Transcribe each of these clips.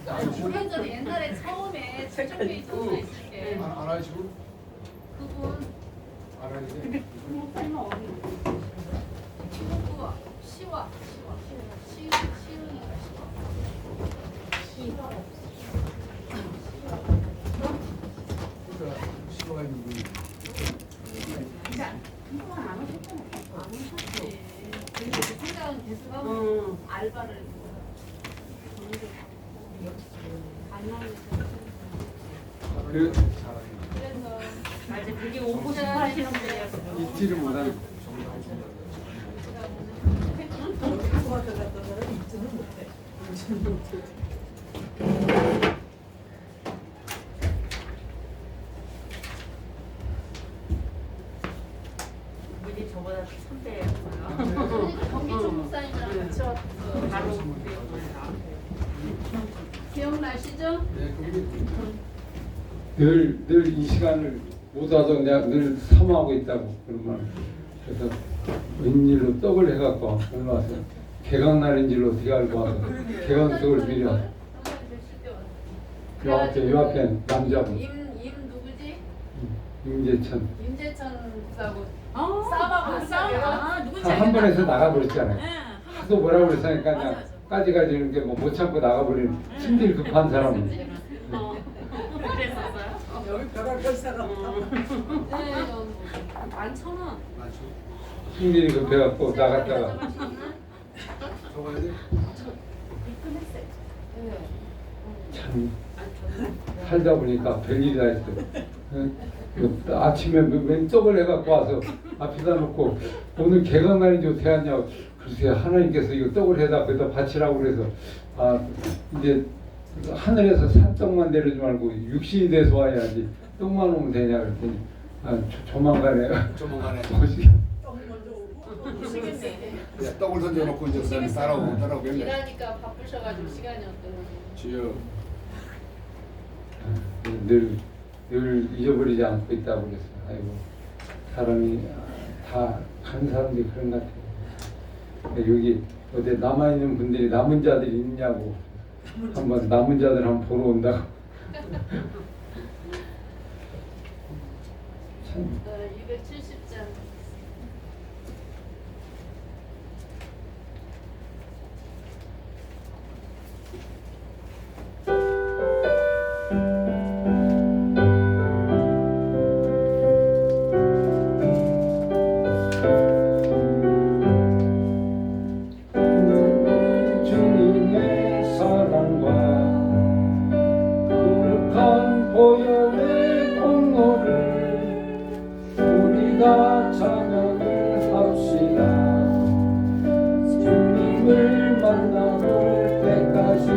5년 전에 옛날에 처음에 7페이지 전화 있을 때 안 하시고? 그분 알아야지. 목사님은 어디? 친구가 시인인가 그러니까 시도가 있는 분. 그동안 안 오셨잖아. 안 오셨지. 그리고 생각은 계속 하고 알바를 그래 그래서 아직 그게 오고 싶어 하시는 분이었어요. 입지를 못하는. 분이 저보다 선배였어요. 경기총 목사님이랑 같이 왔어. 바로 기억나시죠? 네, 그게 늘 이 시간을 못 와서 내가 늘 사모하고 있다고 그런 말. 그래서 웬일로 떡을 해갖고 오늘 와서 개강날인 줄 어떻게 알고 와서 개강떡을 드려. 요 앞에 남자분 임 누구지? 임재천 임재천 목사하고 싸움하고 싸움. 누군지 한 번에서 나가버렸잖아요. 네. 하도 뭐라 그랬으니까 그냥 까지까지 이런 게 뭐 못 참고 나가버리는 심질 급한 사람은. 그랬었어요? 여기 별할 사람 네, 11,000원. 많죠. 심질이 급해갖고 나갔다가 적어야 돼. 입금했어요. 네. 참 살다 보니까 별일이 다 있어. 아침에 웬 떡을 해갖고 와서 앞에다 놓고 오늘 개강날인지 어떻게 하냐고. 글쎄 하나님께서 이거 떡을 해다 거기다 바치라고 그래서 이제 하늘에서 산떡만 내리지 말고 육신이 돼서 와야지 떡만 오면 되냐 그랬더니 조만간에 조만간에 오시 모시겠네. 그냥 떡을 던져놓고 이제 사람이 따라오고 맨날. 일하니까 바쁘셔가지고 시간이 없더라고요. 주여. 늘 잊어버리지 않고 있다고 그랬어요. 아이고 사람이 다 간 사람들이 그런 것 같아요. 여기 어디 남아있는 분들이 남은 자들이 있냐고 한번 남은 자들 한번 보러 온다고. 참 270장. 주님의 사랑과 거룩한 보혈의 공로를 우리가 찬양을 합시다. 주님을 만나볼 때까지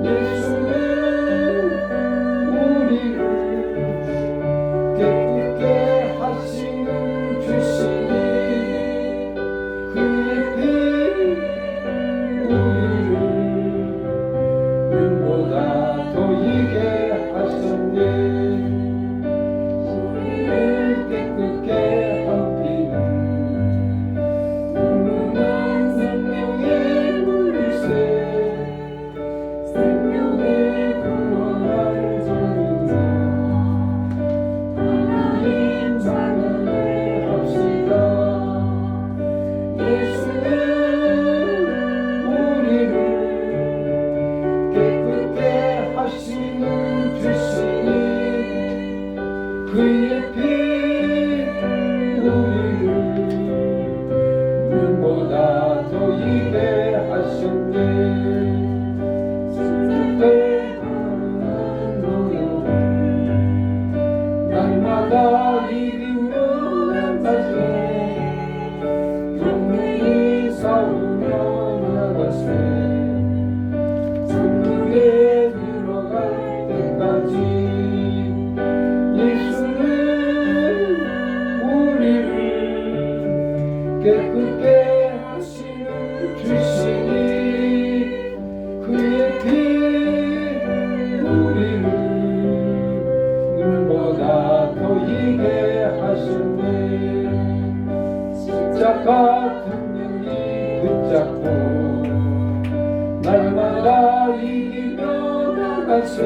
예수는 우리를 깨끗게 하시는 주시니 그의 피 우리를 눈보다 더 이게 하셨네. 우리를 깨끗게 한 피는 무궁한 생명의 물새 생명의 구원을 전인자 하나님 찬양을 합시다. 예수는 우리를 깨끗게 하시는 주시니 그의 피 우리를 눈보다 더 이게 하셨네. 슬플 하는 노래를 날마다 이기며 나가세 동행이 싸우며 나가세 천국에 들어갈 때까지 예수는 우리를 깨끗게 하시는 주시니 그의 피 우리를 눈보다 더 이게 하셨네. 십자가 등령이 붙잡고 날마다 이기며 나가세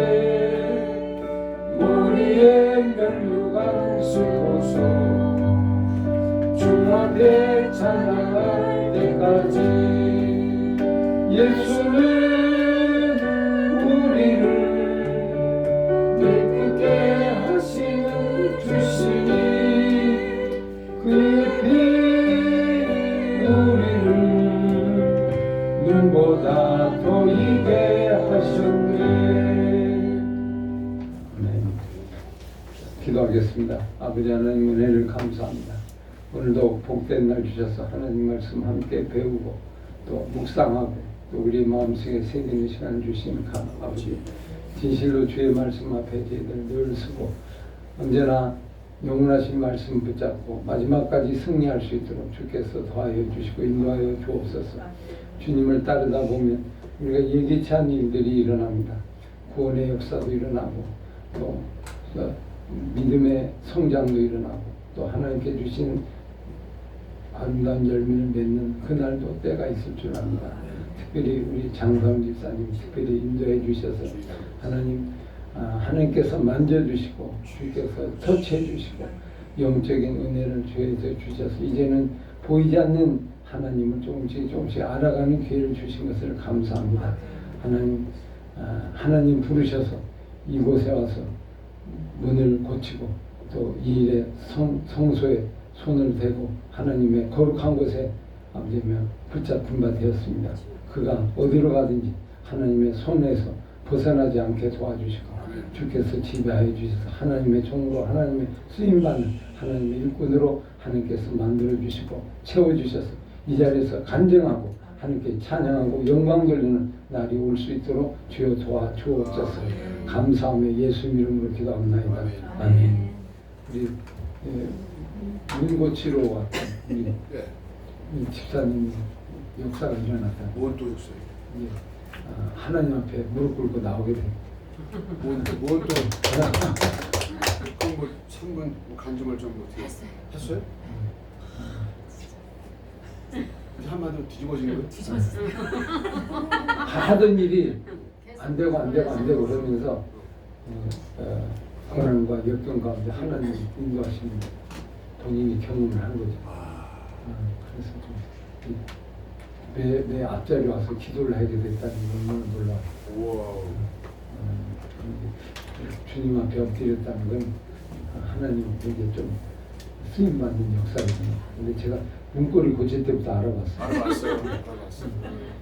우리의 면류관 쓰고서 주 앞에 찬양할 때까지 예수는 우리를 기쁘게 하시는 주시니 그의 피 우리를 눈보다 더 이게 하셨네. 네. 기도하겠습니다. 아버지 하나님 은혜를 감사합니다. 오늘도 복된 날 주셔서 하나님 말씀 함께 배우고 또 묵상하고 또 우리 마음속에 새기는 시간을 주신 아버지 진실로 주의 말씀 앞에 저희들 늘 서고 언제나 영원하신 말씀 붙잡고 마지막까지 승리할 수 있도록 주께서 도와여 주시고 인도하여 주옵소서. 주님을 따르다 보면 우리가 예기치 않은 일들이 일어납니다. 구원의 역사도 일어나고 또 믿음의 성장도 일어나고 또 하나님께 주신 아름다운 열매를 맺는 그날도 때가 있을 줄 압니다. 특별히 우리 장사훈 집사님 특별히 인도해 주셔서 하나님께서 만져주시고 주께서 터치해 주시고 영적인 은혜를 주에서 주셔서 이제는 보이지 않는 하나님을 조금씩 알아가는 기회를 주신 것을 감사합니다. 하나님 부르셔서 이곳에 와서 문을 고치고 또 이 일에 성소에 손을 대고 하나님의 거룩한 곳에 아버지며 붙잡힌 바 되었습니다. 그가 어디로 가든지 하나님의 손에서 벗어나지 않게 도와주시고 주께서 지배하여 주셔서 하나님의 종으로 하나님의 쓰임받는 하나님의 일꾼으로 하나님께서 만들어 주시고 채워 주셔서 이 자리에서 간증하고 하나님께 찬양하고 영광 돌리는 날이 올 수 있도록 주여 도와주옵소서. 감사하며 예수 이름으로 기도합나이다. 아멘. 우리 문 고치러 왔던 우리 집사님 역사가 일어났다. 뭔 또 역사예요? 하나님 앞에 무릎 꿇고 나오게 돼요. 뭔또 그럼 뭐 3분 간증을 좀 어떻게 했어요? 한마디로 뒤집어진 거예요? 뒤집어졌어요. 하던 일이 안 되고 그러면서 고난과 역경 가운데 하나님 인도하시는 본인이 경험을 한 거죠. 그래서 좀 내 앞자리에 와서 기도를 하게 됐다는 걸 너무 놀라워요. 주님 앞에 엎드렸다는 건 하나님에게 좀 쓰임받는 역사거든요. 근데 제가 문고리 고칠 때부터 알아봤어요.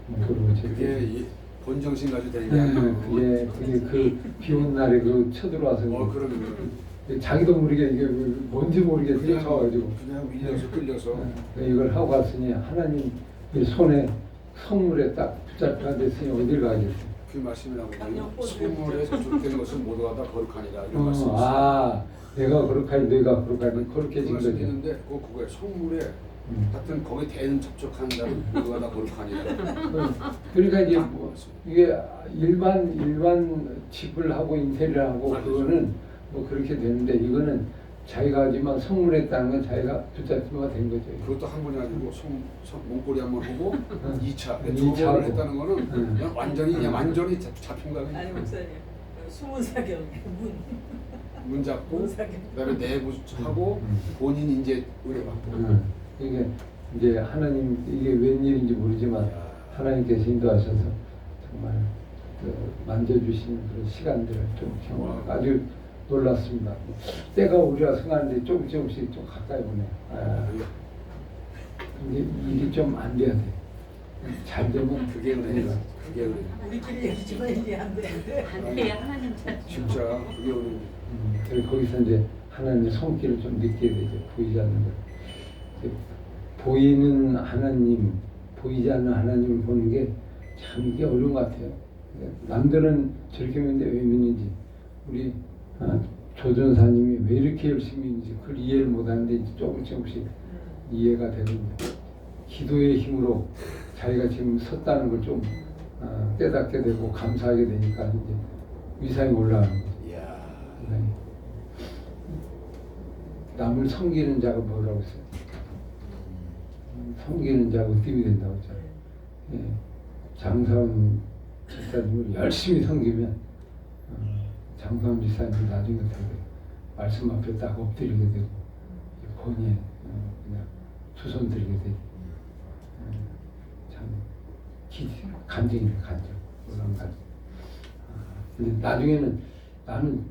문고리 고칠 때. 그게 본정신 가지고 되는 그게 그 비온 날에 그 쳐들어와서 그러면 자기도 모르게 이게 뭔지 모르게 뛰어가가지고 그냥 밀려서 끌려서 이걸 하고 갔으니 하나님 손에 성물에 딱 붙잡혀 됐으니 어딜 가겠어요? 그 말씀이라고 성물에 저촉되는 것은 모두가 다 거룩하니라 이런 말씀. 내가 거룩하니 너희가 거룩하니 거룩해진 거지. 있는데 그거에 성물에 하여튼 거기 대는 접촉하는 자는 모두가 다 거룩하니라. 그러니까 이제 이게 일반 집을 하고 인테리어 하고 그거는 뭐 그렇게 되는데 이거는 자기가 하지만 성물했다는 건 자기가 붙잡히가 된 거죠. 그것도 한 번이 아니고 몸꼬리 한 번 하고 2차, 두 2차 번을 했다는 거는 그냥 완전히 잡힌 거야. 아니 목사님 수문사경 문 잡고 그다음에 내부 하고 본인이 이제 의뢰 받고. 이게 이제 하나님 이게 웬일인지 모르지만 하나님께서 인도하셔서 정말 그 만져주시는 그런 시간들을 좀 경험 아주 놀랐습니다. 때가 우리가 생각하는데 조금씩 좀 가까이 보네. 근데 일이 좀 안 돼야 돼. 잘 되면 그게 은혜다. 그게 은혜. 우리끼리 얘기지만 이게 안 되는데 안 돼, 하나님 잘. 진짜 그게 은혜. 그래서 거기서 이제 하나님의 손길을 좀 느끼게 되죠. 보이지 않는 것. 보이는 하나님, 보이지 않는 하나님을 보는 게 참 이게 어려운 것 같아요. 남들은 저렇게 믿는데 왜 믿는지 우리 조전사님이 왜 이렇게 열심히 있는지 그걸 이해를 못하는데 이제 조금씩 이해가 되는데 기도의 힘으로 자기가 지금 섰다는 걸 좀 깨닫게 되고 감사하게 되니까 이제 위상이 올라가는 거죠. 남을 섬기는 자가 뭐라고 했어요? 섬기는 자가 으뜸이 된다고 했잖아요. 장사원 집사님을 열심히 섬기면 장도환 집사님 나중에 되게 말씀 앞에 딱 엎드리게 되고 본인의 그냥 투손 들게 되고 참 간증이네 간증 그런 간증. 근데 나중에는 나는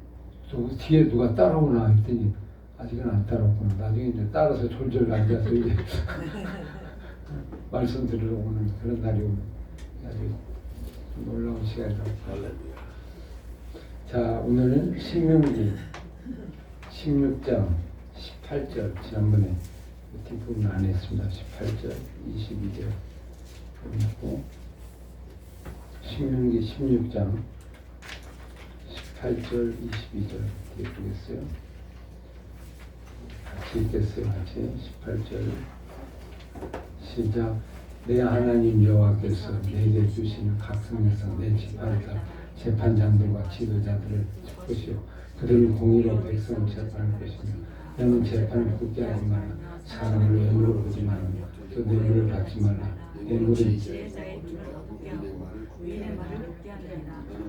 또 뒤에 누가 따라오나 했더니 아직은 안 따라왔구나. 나중에 이제 따라서 졸졸 앉아서 이제 말씀 들으러 오는 그런 날이 오면 아주 놀라운 시간이라고. 자, 오늘은 신명기 16장 18절 지난번에 뒷부분 안 했습니다. 18절, 22절 그리고 신명기 16장 18절, 22절 뒤에 보겠어요. 같이 읽겠어요. 같이 18절 시작. 내 하나님 여호와께서 내게 주시는 각 성에서 내 재판장들과 지도자들을 보시오. 그들은 공의로 백성을 재판할 것이며 너는 재판을 굳게 하지 말라. 사람을 외모로 보지 말며 또 뇌물을 받지 말라. 뇌물은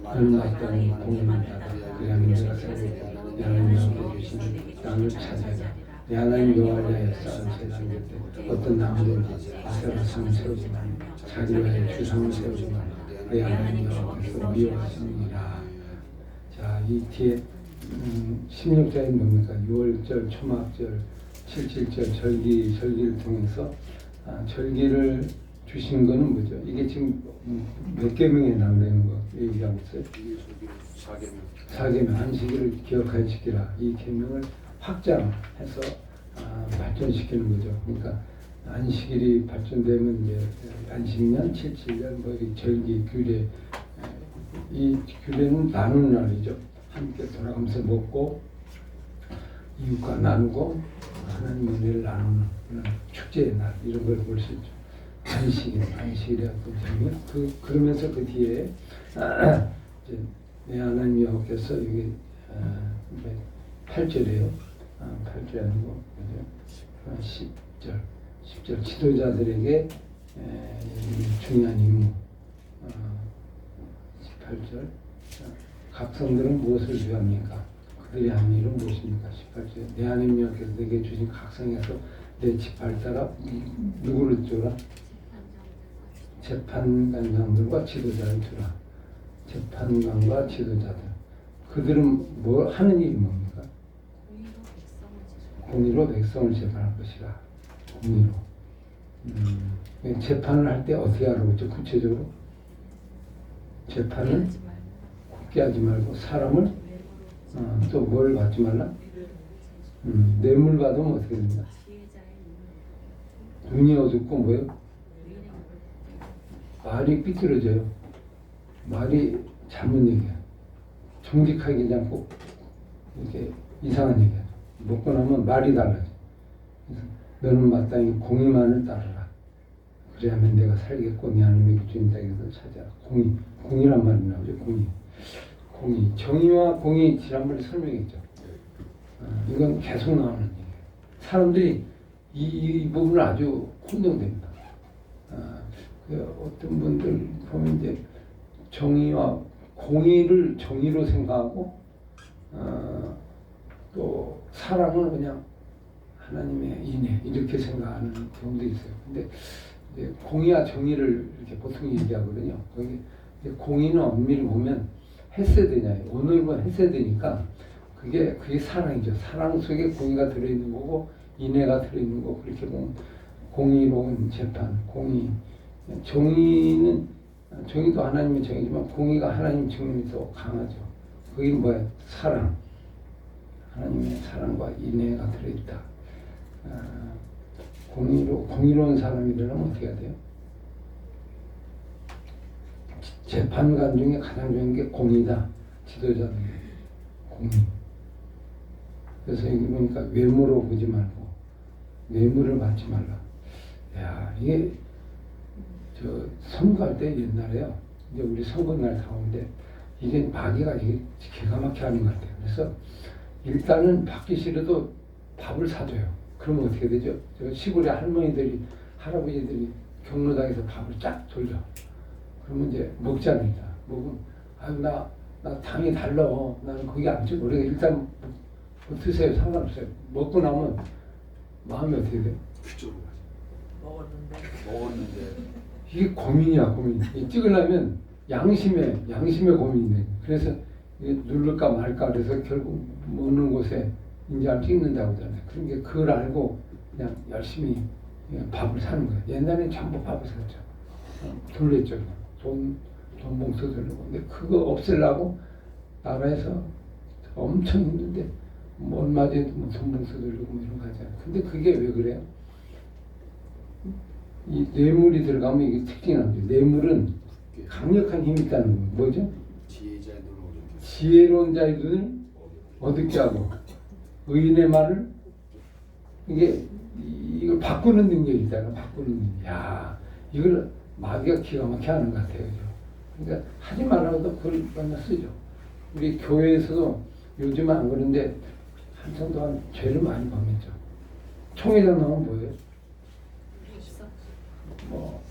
너는 마땅히 공의를 따라 그리하면 내가 살겠다. 내 하나님 여호와께 주시는 땅을 차지하자. 내 하나님 여호와를 위하여 쌓은 세상 곁에 어떤 나무든지 아세라 상을 세우지 말며 자기를 위하여 주상을 세우지 말라. 내 하나님 여호와께서 미워하시느니라. 자, 이 뒤에 16절이 뭡니까? 6월절, 초막절, 77절 절기를 통해서 절기를 주신 거는 뭐죠? 이게 지금 몇 계명에 나오는 거 얘기하고 있어요? 4계명 안식일을 기억하여 지키라. 이 계명을 확장해서 발전시키는 거죠. 그러니까 안식일이 발전되면 이제 안식년, 77년, 뭐 절기, 규례, 이 규례는 나누는 날이죠. 함께 돌아가면서 먹고 이웃과 나누고 하나님 은혜를 나누는 그런 축제의 날 이런 걸 볼 수 있죠. 안식일의 어떤 재미. 그러면서 그 뒤에 이제 내 하나님 여호와께서 여기 8절이에요. 8절이 아니고 10절 지도자들에게 중요한 임무. 18절 각 성들은 무엇을 위합니까? 그들이 하는 일은 무엇입니까? 18절 내 하나님 여호와께서 내게 주신 각 성에서 내 지파를 따라 누구를 두라? 재판관장들과 지도자를 두라. 재판관과 지도자들. 그들은 뭐 하는 일이 뭡니까? 공의로 백성을 재판할 것이라. 공의로. 재판을 할 때 어떻게 하라고 했죠? 구체적으로 재판을 굳게 하지 말고 사람을 또 뭘 받지 말라? 뇌물 받으면 어떻게 됩니까? 눈이 어둡고 뭐예요? 말이 삐뚤어져요. 말이 잘못 얘기해요. 정직하게 하지 않고 이렇게 이상한 얘기해요. 먹고 나면 말이 달라져. 그래서 너는 마땅히 공의만을 따르라. 그래야만 내가 살겠고 네 하나님의 주인 땅에서 찾아라. 공의란 말이 나오죠. 공의. 정의와 공의 지난번에 설명했죠. 이건 계속 나오는 얘기예요. 사람들이 이 부분을 아주 혼동됩니다. 어떤 분들 보면 이제 정의와 공의를 정의로 생각하고 또 사랑을 그냥 하나님의 인애 이렇게 생각하는 경우도 있어요. 근데 이제 공의와 정의를 이렇게 보통 얘기하거든요. 거기 공의는 엄밀히 보면 헤세드냐, 오늘만 헤세드니까 그게 사랑이죠. 사랑 속에 공의가 들어있는 거고 인애가 들어있는 거고 그렇게 보면 공의로운 재판, 공의, 정의도 하나님의 정의지만 공의가 하나님 정의이 더 강하죠. 그게 뭐야? 사랑, 하나님의 사랑과 인애가 들어있다. 공의로운 사람이 되려면 어떻게 해야 돼요? 재판관 중에 가장 중요한 게 공의다. 지도자들 공의. 그래서 여기 보니까 외모로 보지 말고 뇌물을 받지 말라. 야, 이게 선거할 때 옛날에요. 이제 우리 선거날 가운데 이게 마귀가 이게 기가 막히게 하는 것 같아요. 그래서 일단은 받기 싫어도 밥을 사줘요. 그러면 어떻게 되죠? 시골의 할머니들이, 할아버지들이 경로당에서 밥을 쫙 돌려. 그러면 이제 먹지 않습니다. 먹으면 아유 나 당이 달라. 나는 거기 안 줘. 그래 일단 뭐 드세요. 상관없어요. 먹고 나면 마음이 어떻게 돼요? 그쪽으로 먹었는데. 먹었는데 이게 고민이야 고민. 이 찍으려면 양심의 고민이네. 그래서 이게 누를까 말까 그래서 결국 먹는 곳에 인자를 찍는다고 하잖아요. 그런 게 그걸 알고 그냥 열심히 그냥 밥을 사는 거예요. 옛날엔 전부 밥을 샀죠. 돌렸죠. 돈 봉투 돌리고. 근데 그거 없애려고 나라에서 엄청 힘든데 뭐 얼마 전에도 뭐돈 봉투 돌리고 뭐 이런 거 하잖아요. 근데 그게 왜 그래요? 이 뇌물이 들어가면 이게 특징이 나죠. 뇌물은 강력한 힘이 있다는 거예요. 뭐죠? 지혜자의 눈을 오르게 지혜로운 자의 눈을 어둡게 하고 의인의 말을 이걸 바꾸는 능력이 있잖아. 바꾸는 능력. 야 이걸 마귀가 기가 막히게 하는 것 같아요. 그죠? 그러니까 하지 말라고도 그걸 맨날 쓰죠. 우리 교회에서도 요즘은 안 그런데 한참 동안 죄를 많이 범했죠. 총회장 나오면 뭐예요? 뭐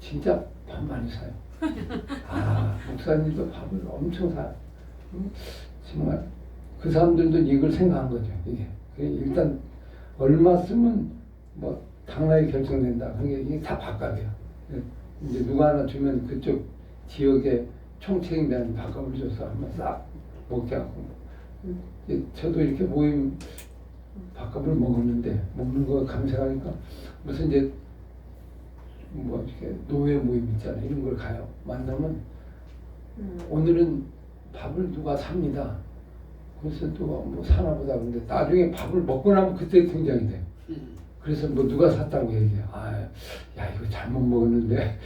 진짜 밥 많이 사요. 아 목사님도 밥을 엄청 사요. 정말 그 사람들도 이걸 생각한 거죠. 이게 일단 얼마 쓰면 뭐 당락이 결정된다. 그게 이게 다 밥값이야. 이제 누가 하나 주면 그쪽 지역에 총책임자는 밥값을 줘서 한번 싹 먹게 하고. 저도 이렇게 모임 밥값을 먹었는데 먹는 거 감사하니까 무슨 이제 뭐 이렇게 노예 모임 있잖아요. 이런 걸 가요. 만나면 오늘은 밥을 누가 삽니다. 그래서 누가 뭐 사나 보다 그런데 나중에 밥을 먹고 나면 그때 등장이 돼요. 그래서 뭐 누가 샀다고 얘기해요. 야 이거 잘못 먹었는데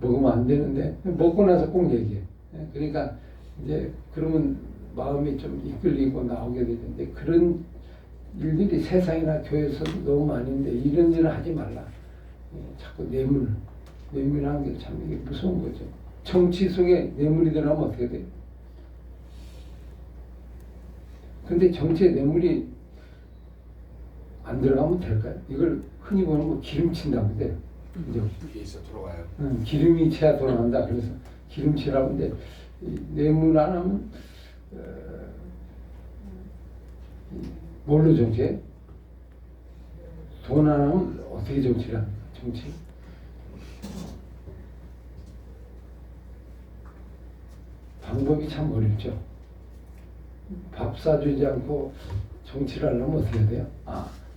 먹으면 안 되는데 먹고 나서 꼭 얘기해. 그러니까 이제 그러면 마음이 좀 이끌리고 나오게 되는데 그런 일들이 세상이나 교회에서도 너무 많은데 이런 일을 하지 말라. 자꾸 뇌물이라는 게 참 이게 무서운 거죠. 정치 속에 뇌물이 들어가면 어떻게 돼요? 근데 정치에 뇌물이 안 들어가면 될까요? 이걸 흔히 보는 거 기름친다고 해요. 그죠? 위에서 돌아와요. 기름이 채야 돌아간다. 그래서 기름치라고 하는데 뇌물 안 하면 뭘로 정치해? 돈 안 하면 어떻게 정치를 합니까? 정치? 방법이 참 어렵죠. 밥 사주지 않고 정치를 하려면 어떻게 해야 돼요?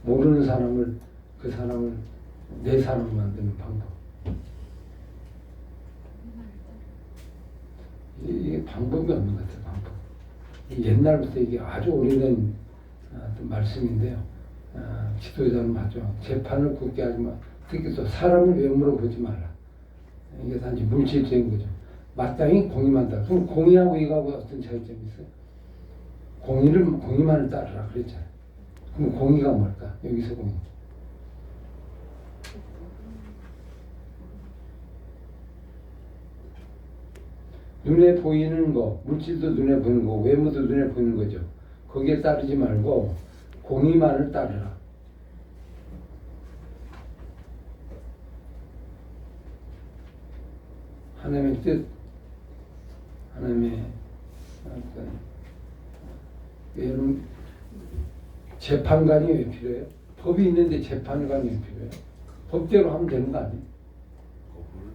모르는 사람을 그 사람을 내 사람 만드는 방법. 이게 방법이 없는 것 같아요. 방법. 옛날부터 이게 아주 오래된 어떤 말씀인데요. 지도자는 맞죠. 재판을 굳게 하지 마. 특히 또 사람을 외모로 보지 말라. 이게 단지 물질적인 거죠. 마땅히 공의만다. 그럼 공의하고 이거하고 어떤 차이점이 있어요? 공의만을 따르라 그랬잖아요. 그럼 공의가 뭘까? 여기서 공의. 눈에 보이는 거, 물질도 눈에 보이는 거, 외모도 눈에 보이는 거죠. 거기에 따르지 말고 공의만을 따르라. 하나님의 뜻, 하나님의 여러분 재판관이 왜 필요해요? 법이 있는데 재판관이 왜 필요해요? 법대로 하면 되는 거 아니에요? 법을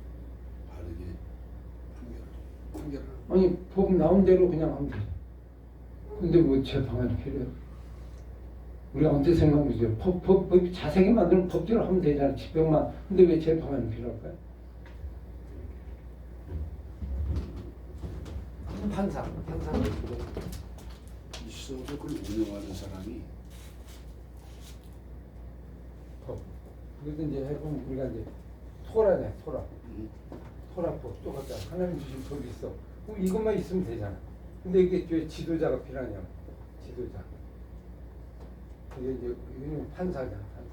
바르게 판결을 아니 법 나온 대로 그냥 하면 되죠. 근데 뭐 재판관이 필요해요? 우리가 언제 생각해보죠? 법 자세하게 만들면 법대로 하면 되잖아요. 집행만. 근데 왜 재판관이 필요할까요? 판사는 있어도 그걸 운영하는 사람이 법. 그래도 이제 해보면 우리가 이제 토라네, 토라법 똑같잖아. 하나님 주신 법이 있어. 그럼 이것만 있으면 되잖아. 근데 이게 왜 지도자가 필요하냐고. 지도자. 이게 이제 이거는 판사잖아, 판사.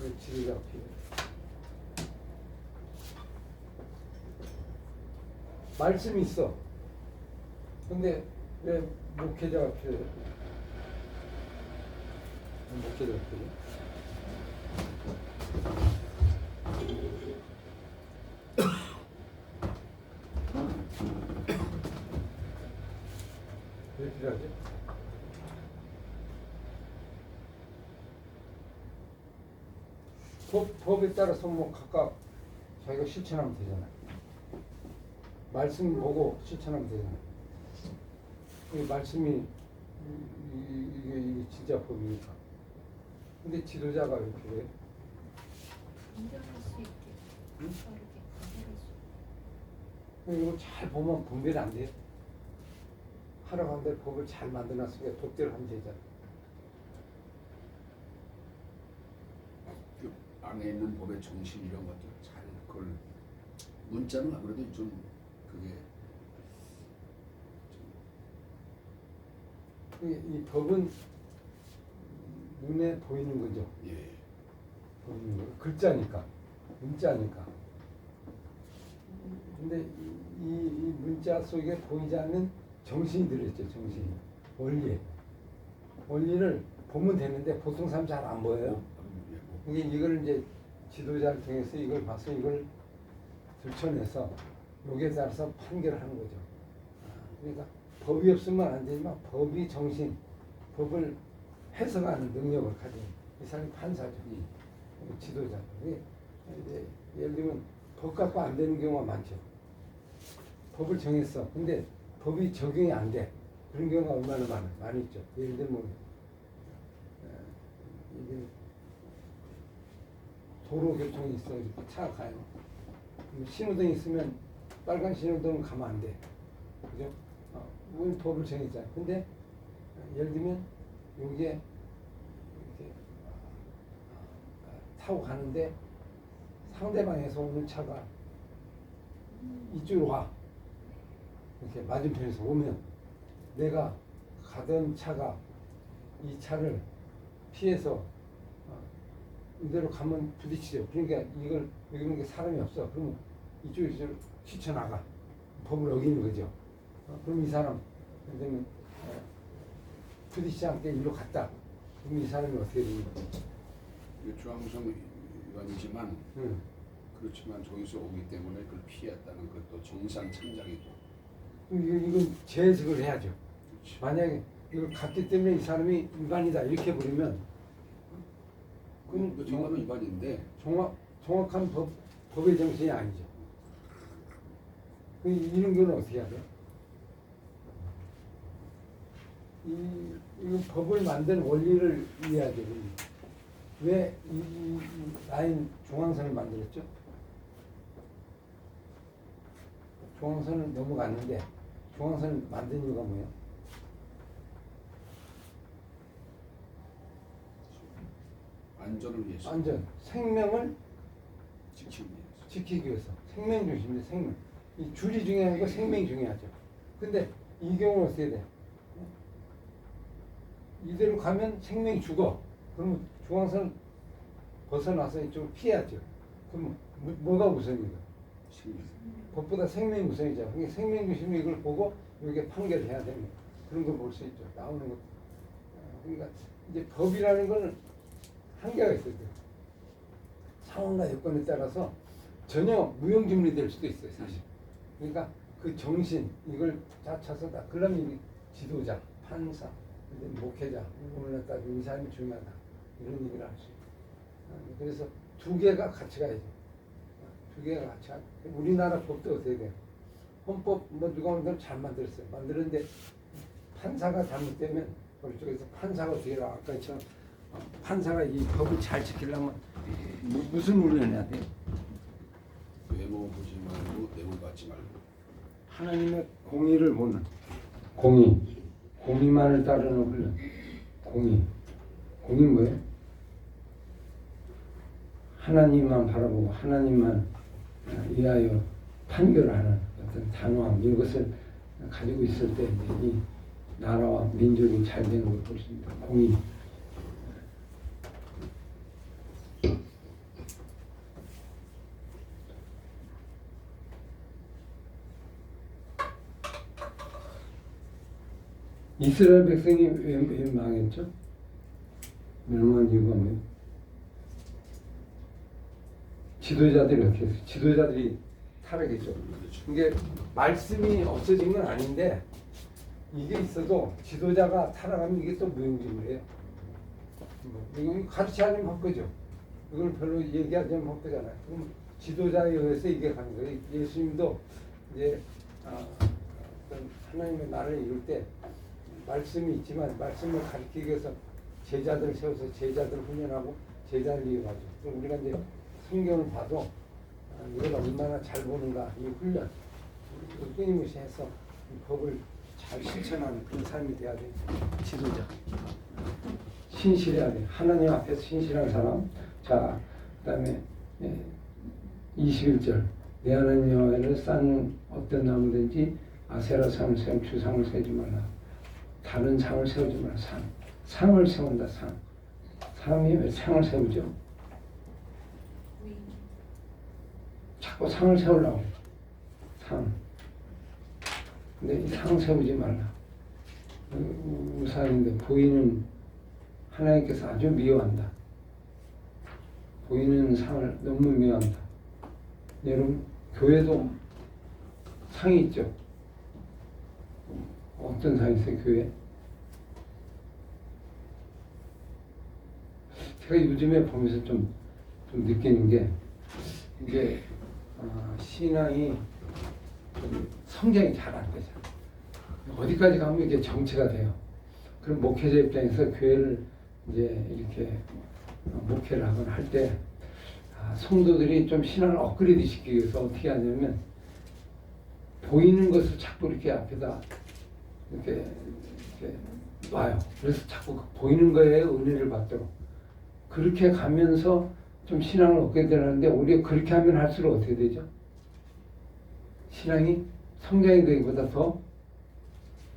이게 지도자가 필요해. 말씀이 있어. 근데 왜 목회자가 필요해? 목회자가 필요해? 필요하죠? 법에 따라서 뭐 각각 자기가 실천하면 되잖아요. 말씀 보고 실천하면 되잖아요. 이 말씀이 이게 진짜 법이니까. 근데 지도자가 왜 필요해? 인정할 수 있게. 응? 서로에게 분별할 수 이거 잘 보면 분별이 안 돼. 하러 간데 법을 잘 만들어놨으니까 독대로 하면 되잖아. 그 안에 있는 법의 정신 이런 것들 잘 그걸 문자는 아무래도 좀 그게 이 법은 눈에 보이는 거죠. 예. 보이는 거. 글자니까, 문자니까. 근데 이 문자 속에 보이지 않는 정신이 들어있죠. 정신이. 원리를 보면 되는데 보통 사람 잘 안 보여요. 이게 이걸 이제 지도자를 통해서 이걸 봐서 이걸 들춰내서 여기에 따라서 판결을 하는 거죠. 그러니까 법이 없으면 안 되지만 법이 정신, 법을 해석하는 능력을 가진 이 사람이 판사죠. 지도자. 이제 예를 들면 법 갖고 안 되는 경우가 많죠. 법을 정했어. 근데 법이 적용이 안 돼. 그런 경우가 얼마나 많이 있죠. 예를 들면 이게 도로 교통이 있어. 이렇게 차가 가요. 신호등이 있으면 빨간 신호등은 가면 안 돼. 그죠? 우리 법을 정했잖아. 근데 예를 들면 여기에 이렇게 타고 가는데 상대방에서 오는 차가 이쪽으로 와. 이렇게 맞은편에서 오면 내가 가던 차가 이 차를 피해서 이대로 가면 부딪히죠. 그러니까 이걸 여기 있는 게 사람이 없어. 그러면 이쪽에서 휘쳐나가. 법을 어기는 거죠. 그럼 이 사람 예를 들면 부딪히지 않게 일로 갔다. 그럼 이 사람이 어떻게 됩니까? 주황성 위반이지만 그렇지만 저기서 오기 때문에 그걸 피했다는 것도 정상 참작이고. 이건 재해석을 해야죠. 그렇지. 만약에 이걸 갔기 때문에 이 사람이 위반이다 이렇게 부르면 그건 이거는 위반인데 정확한 법의 정신이 아니죠. 이런 경우는 어떻게 해야 돼요? 이 법을 만든 원리를 이해하죠. 왜 이 라인 중앙선을 만들었죠? 중앙선을 넘어갔는데 중앙선을 만든 이유가 뭐예요? 안전을 위해서. 안전, 생명을 지키기 위해서. 지키기 위해서. 생명 중심인데 생명. 이 줄이 중요한 거 생명이 중요하죠. 근데 이 경우는 어떻게 돼? 이대로 가면 생명이 죽어. 그러면 중앙선 벗어나서 이쪽을 피해야죠. 그럼 뭐가 우선이가? 생명. 법보다 생명이 우선이죠. 그러니까 생명 중심이 이걸 보고 여기에 판결해야 되는 그런 걸 볼 수 있죠. 나오는 것. 그러니까 이제 법이라는 건 한계가 있어요. 상황과 여건에 따라서 전혀 무용지물이 될 수도 있어요, 사실. 그러니까 그 정신 이걸 짜쳐서 다. 그러면 이 지도자, 판사, 목회자, 오늘날 따지면 이 사람이 중요하다 이런 얘기를 할 수 있어요. 그래서 두 개가 같이 가야죠. 두 개가 같이 가. 우리나라 법도 어떻게 돼요? 헌법 뭐 누가 오늘 잘 만들었어요. 만드는데 판사가 잘못되면 그쪽에서 판사가 어떻게 해요? 아까처럼 판사가 이 법을 잘 지키려면 무슨 훈련을 해야 돼요? 외모 보지 말고 내용 받지 말고. 하나님의 공의를 보는 공의만을 따르는 훈련. 공의 뭐예요? 하나님만 바라보고 하나님만 위하여 판결하는 어떤 단호함 이것을 가지고 있을 때 이제 이 나라와 민족이 잘 되는 걸 볼 수 있습니다. 공의. 이스라엘 백성이 왜 망했죠? 멸망한 이유가 뭐예요? 지도자들이 어떻게 했어요? 지도자들이 타락했죠. 이게 말씀이 없어진 건 아닌데 이게 있어도 지도자가 살아가면 이게 또 무용지물이에요. 이거 가르치 않으면 헛거죠. 이걸 별로 얘기하지 않으면 헛거잖아요. 그럼 지도자에 의해서 이게 가는 거예요. 예수님도 이제 어떤 하나님의 나라를 이룰 때 말씀이 있지만 말씀을 가르치기 위해서 제자들을 세워서 제자들을 훈련하고 제자를 이어가죠. 그럼 우리가 이제 성경을 봐도 이걸 얼마나 잘 보는가 이 훈련 끊임없이 해서 이 법을 잘 실천하는 그런 삶이 돼야 돼. 지도자. 신실해야 돼. 하나님 앞에서 신실한 사람. 자, 그다음에 21절. 내 하나님 여호와를 쌓는 어떤 나무든지 아세라 상을 세우면 주상을 세우지 말라. 다른 상을 세우지 말라. 상을 세운다. 사람이 왜 상을 세우죠? 자꾸 상을 세우려고. 근데 이 상 세우지 말라. 우상인데 보이는 하나님께서 아주 미워한다. 보이는 상을 너무 미워한다. 여러분 교회도 상이 있죠. 어떤 상이 있어요 교회? 제가 요즘에 보면서 좀 느끼는 게 이게 신앙이 성장이 잘 안 되죠. 어디까지 가면 이게 정체가 돼요. 그럼 목회자 입장에서 교회를 이제 이렇게 목회를 하거나 할 때 성도들이 좀 신앙을 업그레이드 시키기 위해서 어떻게 하냐면 보이는 것을 자꾸 이렇게 앞에다 이렇게 놔요. 그래서 자꾸 보이는 거에 은혜를 받도록 그렇게 가면서 좀 신앙을 얻게 되는데 우리가 그렇게 하면 할수록 어떻게 되죠? 신앙이 성장이 되기보다 더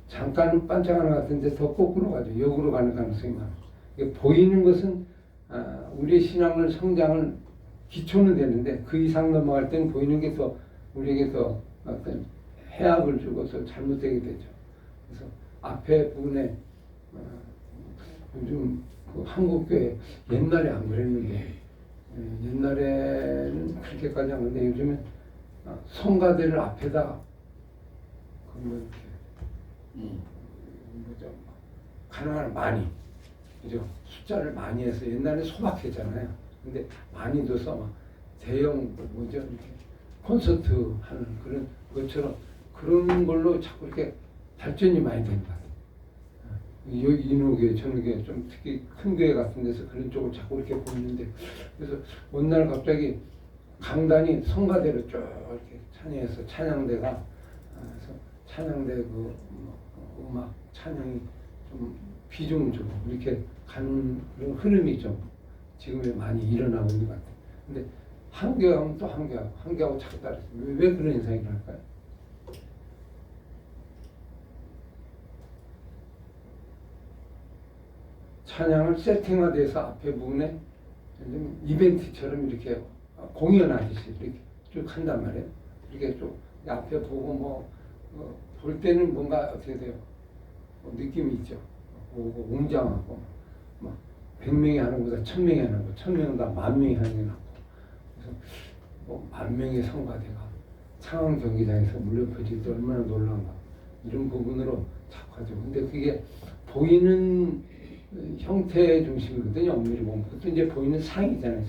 잠깐 반짝하는 것 같은데 더 거꾸로 가죠. 역으로 가는 가능성이 많아요. 보이는 것은 우리의 신앙을 성장을 기초는 되는데 그 이상 넘어갈 때는 보이는 게 더 우리에게 더 어떤 해악을 주고서 잘못되게 되죠. 그래서 앞에 부분에 요즘 그 한국교회 옛날에 안 그랬는데 옛날에는 그렇게까지 안 그랬는데 요즘엔 성가대를 앞에다가 뭐 이렇게 뭐죠 가능한 많이 그죠 숫자를 많이 해서 옛날에 소박했잖아요. 근데 많이 둬서 막 대형 뭐죠 이렇게 콘서트 하는 그런 것처럼 그런 걸로 자꾸 이렇게 발전이 많이 된 것 같아요. 인후교회, 전후교회 좀 특히 큰 교회 같은 데서 그런 쪽을 자꾸 이렇게 보이는데 그래서 어느 날 갑자기 강단이 성가대로 쭉 이렇게 찬양해서 찬양대가 그래서 찬양대 그 음악 찬양이 좀 비중을 주고 이렇게 가는 그런 흐름이 좀 지금에 많이 일어나고 있는 것 같아요. 근데 한 교회 하면 또 한 교회하고 자꾸 따라서 왜 그런 현상이 일어날까요? 찬양을 세팅화돼서 앞에 부분에 이벤트처럼 이렇게 공연하듯이 이렇게 쭉 한단 말이에요. 이렇게 쭉 앞에 보고 볼 때는 뭔가 어떻게 돼요? 느낌이 있죠. 보고 웅장하고 막 100명이 하는 것보다 1000명이 하는 거, 1000명보다 10,000명이 하는 게 낫고 그래서 뭐 10,000명의 성가대가 상암 경기장에서 물려 퍼질 때 얼마나 놀라운가 이런 부분으로 자꾸 하죠. 근데 그게 보이는 형태 중심이거든요. 엄밀히 보면 그것도 이제 보이는 상이잖아요.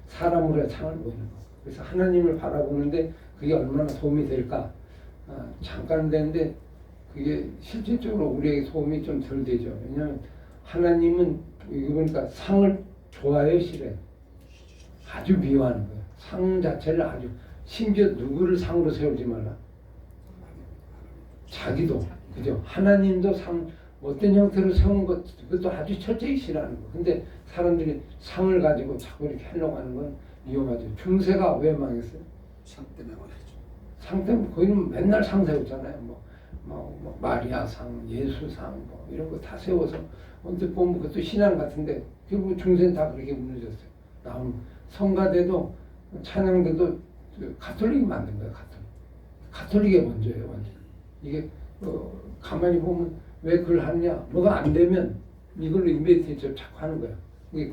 사람으로의 상을 보이는 거. 그래서 하나님을 바라보는데 그게 얼마나 도움이 될까? 잠깐 되는데 그게 실질적으로 우리에게 도움이 좀 덜 되죠. 왜냐하면 하나님은 이거 보니까 상을 좋아해요, 싫어요? 아주 미워하는 거예요. 상 자체를 아주 심지어 누구를 상으로 세우지 말라. 자기도 그죠? 하나님도 상 어떤 형태로 세우는 것 그것도 아주 철저히 싫어하는 거. 근데 사람들이 상을 가지고 자꾸 이렇게 하려고 하는 건 위험하죠. 중세가 왜 망했어요? 상 때문에 망했죠. 상 때문에 거기는 맨날 상 세웠잖아요. 뭐 마리아상, 예수상 뭐 이런 거 다 세워서 언뜻 보면 그것도 신앙 같은데 결국 중세는 다 그렇게 무너졌어요. 나오는 성가대도 찬양대도 가톨릭이 만든 거예요. 가톨릭이 먼저예요. 완전. 이게 가만히 보면 왜 그걸 하느냐? 뭐가 안 되면 이걸로 이벤트를 자꾸 하는 거야. 이게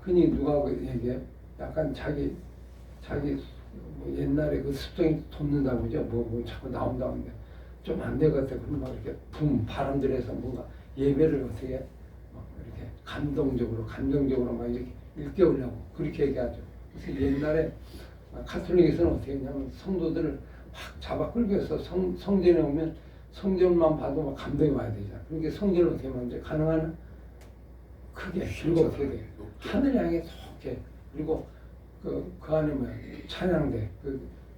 흔히 누가 얘기해요? 약간 자기 뭐 옛날에 그 습성이 돋는다고 그죠? 뭐 자꾸 나온다는데 좀 안 되겠다. 그러면 막 이렇게 바람들에서 뭔가 예배를 어떻게 막 이렇게 감정적으로 막 이렇게 일깨우려고 그렇게 얘기하죠. 그래서 옛날에 가톨릭에서는 어떻게 했냐면 성도들을 막 잡아 끌고 해서 성전에 오면 성전만 봐도 막 감동이 와야 되잖아. 그러니까 성전을 어떻게 하면 이제 가능한 크게 그리고 어떻게 돼? 하늘 향해 좋게 그리고 그 안에 뭐 찬양대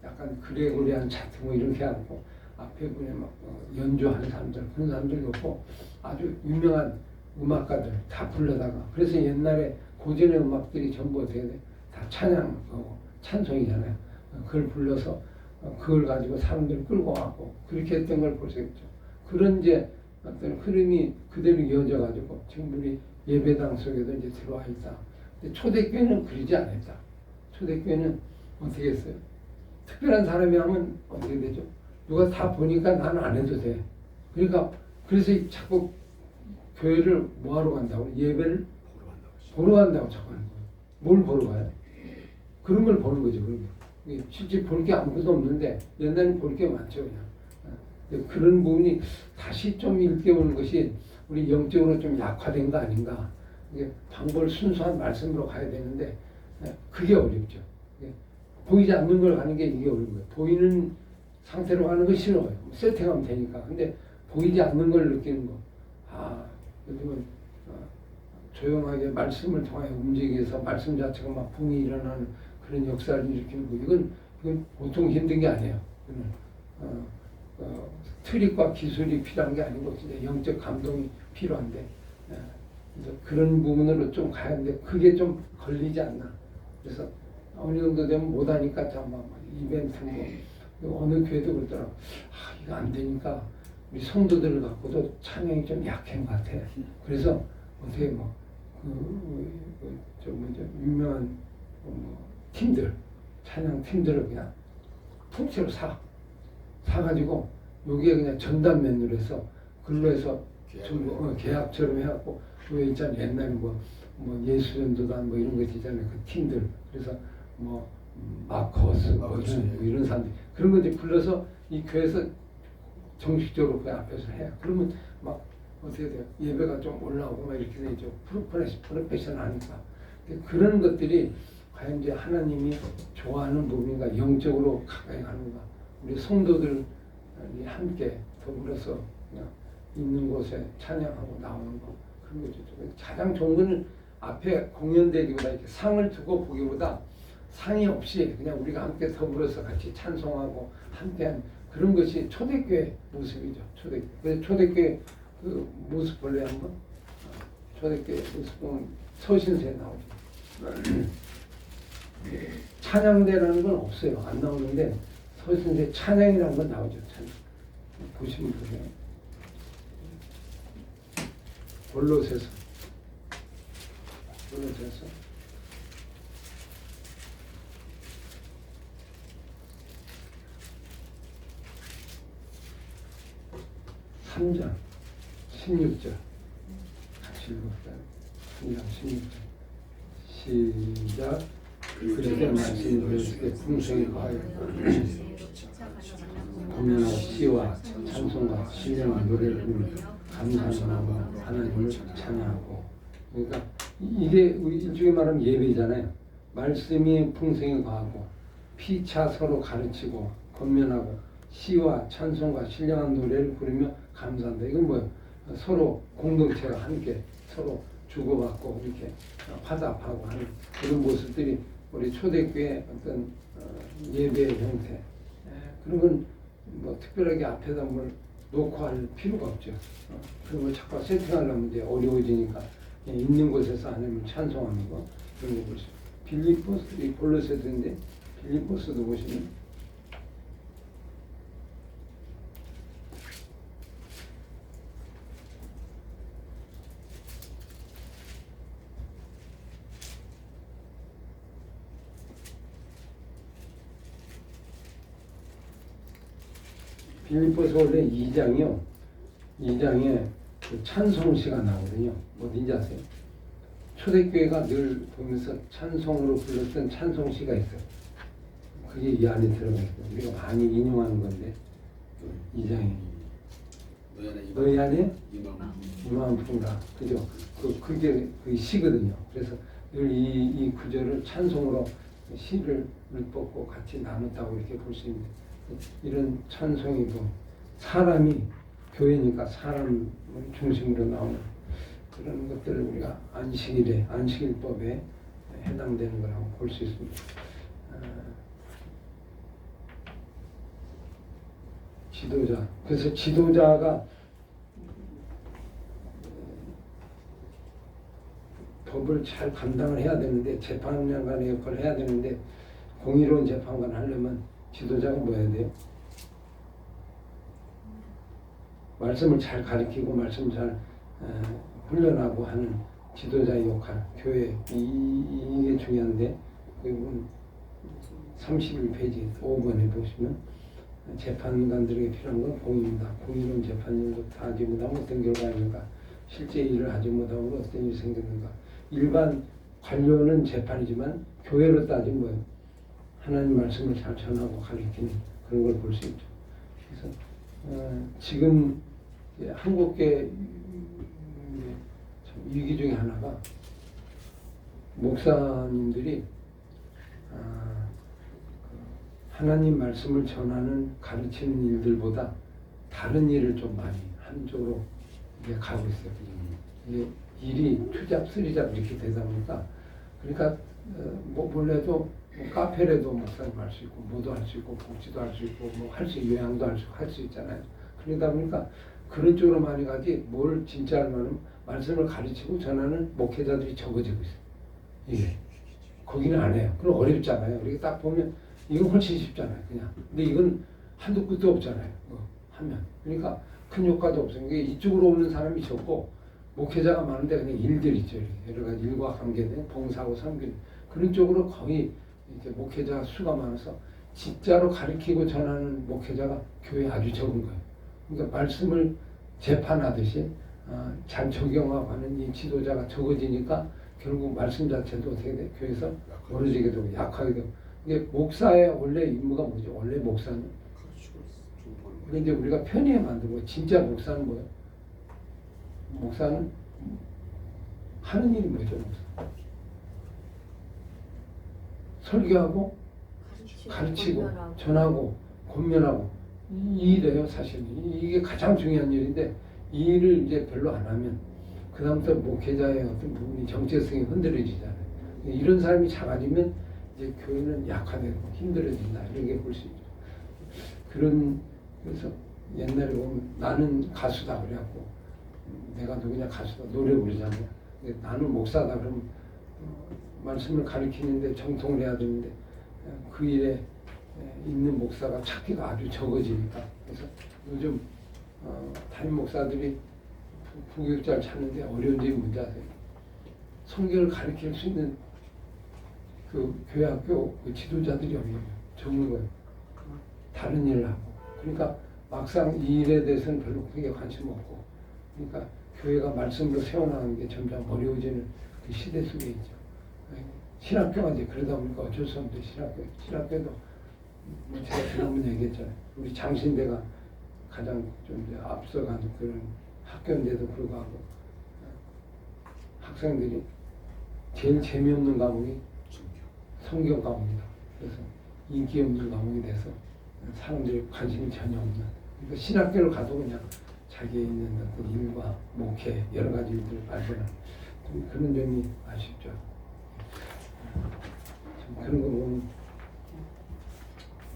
약간 그레고리안 차트 뭐 이렇게 하고 앞에 분에 막 연주하는 사람들 그런 사람들이 없고 아주 유명한 음악가들 다 불러다가 그래서 옛날에 고전의 음악들이 전부 어떻게 돼? 다 찬양하고 찬송이잖아요. 그걸 불러서 그걸 가지고 사람들을 끌고 와고 그렇게 했던 걸 볼 수 있죠. 그런 이제 어떤 흐름이 그대로 이어져 가지고 지금 우리 예배당 속에도 이제 들어와 있다. 근데 초대교회는 그러지 않았다. 초대교회는 어떻게 했어요? 특별한 사람이 하면 어떻게 되죠? 누가 다 보니까 나는 안 해도 돼. 그러니까 그래서 자꾸 교회를 뭐 하러 간다고? 예배를 보러 간다고 자꾸 하는 거예요. 뭘 보러 가요? 그런 걸 보는 거죠. 그런 거. 실제 볼 게 아무것도 없는데 옛날에는 볼 게 많죠. 그냥. 그런 부분이 다시 좀 일깨우는 것이 우리 영적으로 좀 약화된 거 아닌가. 방법을 순수한 말씀으로 가야 되는데 그게 어렵죠. 보이지 않는 걸 가는 게 이게 어려운 거예요. 보이는 상태로 가는 거 싫어요. 세팅하면 되니까. 근데 보이지 않는 걸 느끼는 거. 요즘은 조용하게 말씀을 통하여 움직여서 말씀 자체가 막 붕이 일어나는 그런 역사를 일으키는 거. 이건 보통 힘든 게 아니에요. 트릭과 기술이 필요한 게 아니고 진짜 영적 감동이 필요한데 그래서 그런 부분으로 좀 가야 하는데 그게 좀 걸리지 않나. 그래서 어느 정도 되면 못하니까 막 이벤트 뭐 어느 교회도 그러더라고. 이거 안 되니까 우리 성도들을 갖고도 찬양이 좀 약한 것 같아. 그래서 어떻게 유명한 팀들 찬양 팀들을 그냥 통째로 사가지고 여기에 그냥 전담 메뉴로 해서 글로 해서 전부 계약처럼 해갖고 왜 있잖아요. 옛날에 뭐 예수전도단 뭐 이런 거 있잖아요. 그 팀들 그래서 마커스 뭐 이런 사람들 그런 거 이제 불러서 이 교회에서 정식적으로 그 앞에서 해요. 그러면 막 어떻게 돼요? 예배가 좀 올라오고 막 이렇게 되죠. 프로페셔널하니까. 그런 것들이 과연 이제 하나님이 좋아하는 부분인가, 영적으로 가까이 가는가, 우리 성도들이 함께 더불어서 그냥 있는 곳에 찬양하고 나오는 거 그런 거죠. 가장 좋은 거는 앞에 공연되기보다 이렇게 상을 두고 보기보다 상이 없이 그냥 우리가 함께 더불어서 같이 찬송하고 함께한 그런 것이 초대교회 모습이죠. 초대교회. 그래서 초대교회 그 모습 볼래 한번? 초대교회 모습 보면 서신서에 나오죠. 찬양대라는 건 없어요. 안 나오는데 서신서에 찬양이라는 건 나오죠. 찬양. 보시면 보세요. 골로새서 3장 16절 같이 읽어볼까요? 3장 16절 시작. 그때 말씀이 되었을 풍성히 과하여 공연하고 시와 찬송과 신령한 노래를 부르며 감사하는 마음으로 하나님을 찬양하고. 그러니까 이게 우리 일종의 말하면 예배잖아요. 말씀이 풍성히 과하고 피차 서로 가르치고 권면하고 시와 찬송과 신령한 노래를 부르며 감사한다. 이건 뭐예요? 서로 공동체가 함께 서로 주고받고 이렇게 화답하고 하는 그런 모습들이 우리 초대교회 어떤 예배의 형태. 그런 건 뭐 특별하게 앞에다 뭘 놓고 할 필요가 없죠. 그런 걸 자꾸 세팅하려면 이제 어려워지니까 있는 곳에서 아니면 찬송하는 거 그런 거 보시죠. 빌립보스, 이 골로새서인데 빌립보스도 보시면 빌립보서 원래 2장이요. 2장에 그 찬송시가 나오거든요. 어딘지 아세요? 초대교회가 늘 보면서 찬송으로 불렀던 찬송시가 있어요. 그게 이 안에 들어가 있어요. 우리가 많이 인용하는 건데 2장에 너희 안에 이만 이만품이라 그죠? 그게 그 시거든요. 그래서 늘 이 구절을 찬송으로 시를 읊었고 같이 나눴다고 이렇게 볼 수 있는데 이런 찬송이고 사람이 교회니까 사람을 중심으로 나오는 그런 것들을 우리가 안식일에 안식일법에 해당되는 거라고 볼 수 있습니다. 지도자. 그래서 지도자가 법을 잘 감당을 해야 되는데 재판관의 역할을 해야 되는데 공의로운 재판관을 하려면 지도자가 뭐 해야 돼요? 말씀을 잘 가르치고 말씀을 잘 훈련하고 하는 지도자의 역할, 교회 이게 중요한데 그 31페이지 5번에 보시면 재판관들에게 필요한 건 공의입니다. 공의로운 재판일도 다 하지 못하면 어떤 결과입니까? 실제 일을 하지 못하면 어떤 일이 생기는가? 일반 관료는 재판이지만 교회로 따지면 뭐예요? 하나님 말씀을 잘 전하고 가르치는 그런 걸 볼 수 있죠. 그래서 지금 한국계 위기 중에 하나가 목사님들이 하나님 말씀을 전하는 가르치는 일들보다 다른 일을 좀 많이 하는 쪽으로 이제 가고 있어요. 이게 일이 투잡, 쓰리잡 이렇게 되다 보니까 그러니까 뭐 원래도 뭐 카페라도 목사님 할 수 있고 뭐도 할 수 있고 복지도 할 수 있고 뭐 할 수 있고 요양도 할 수 있잖아요. 그러다 보니까 그런 쪽으로 많이 가지 뭘 진짜 하면은 말씀을 가르치고 전하는 목회자들이 적어지고 있어요. 이게 거기는 안 해요. 그럼 어렵잖아요. 이렇게 딱 보면 이건 훨씬 쉽잖아요. 그냥. 근데 이건 한도 끝도 없잖아요. 하면. 그러니까 큰 효과도 없어요. 이쪽으로 오는 사람이 적고 목회자가 많은데 그냥 일들 있죠. 여러 가지 일과 관계된 봉사하고 섬기는 그런 쪽으로 거의 이렇게 목회자 수가 많아서 진짜로 가르치고 전하는 목회자가 교회에 아주 적은 거예요. 그러니까 말씀을 재판하듯이 잘 적용하고 하는 이 지도자가 적어지니까 결국 말씀 자체도 어떻게 돼? 교회에서 멀어지게 되고 약하게 되고 이게 목사의 원래 임무가 뭐죠? 원래 목사는 그런데 우리가 편의에 만들고 진짜 목사는 뭐예요? 목사는 하는 일이 뭐죠? 목사? 설교하고 가르치고 전하고 권면하고 이 일이에요. 사실 이게 가장 중요한 일인데 이 일을 이제 별로 안 하면 그 다음부터 목회자의 어떤 부분이 정체성이 흔들어지잖아요. 이런 사람이 작아지면 이제 교회는 약화되고 힘들어진다 이런 게 볼 수 있죠. 그래서 옛날에 보면 나는 가수다 그래갖고 내가 누구냐 가수다 노래 부르잖아요. 나는 목사다 그러면 말씀을 가르치는데 정통을 해야 되는데 그 일에 있는 목사가 찾기가 아주 적어지니까 그래서 요즘 담임 목사들이 부교육자를 찾는데 어려운 점이 뭔지 아세요? 성경을 가르칠 수 있는 그 교회학교 그 지도자들이 없는 거예요. 적은 거예요. 다른 일을 하고. 그러니까 막상 이 일에 대해서는 별로 크게 관심 없고. 그러니까 교회가 말씀으로 세워나가는 게 점점 어려워지는 그 시대 속에 있죠. 신학교가 이제 그러다 보니까 어쩔 수 없는데 신학교도 제가 지난번에 얘기했잖아요. 우리 장신대가 가장 좀 이제 앞서간 그런 학교인데도 불구하고 학생들이 제일 재미없는 과목이 성경 과목이다. 그래서 인기 없는 과목이 돼서 사람들이 관심이 전혀 없는. 그러니까 신학교를 가도 그냥 자기의 있는 어떤 일과 목회 여러 가지 일들을 발견하는 그런 점이 아쉽죠. 그런 거 보면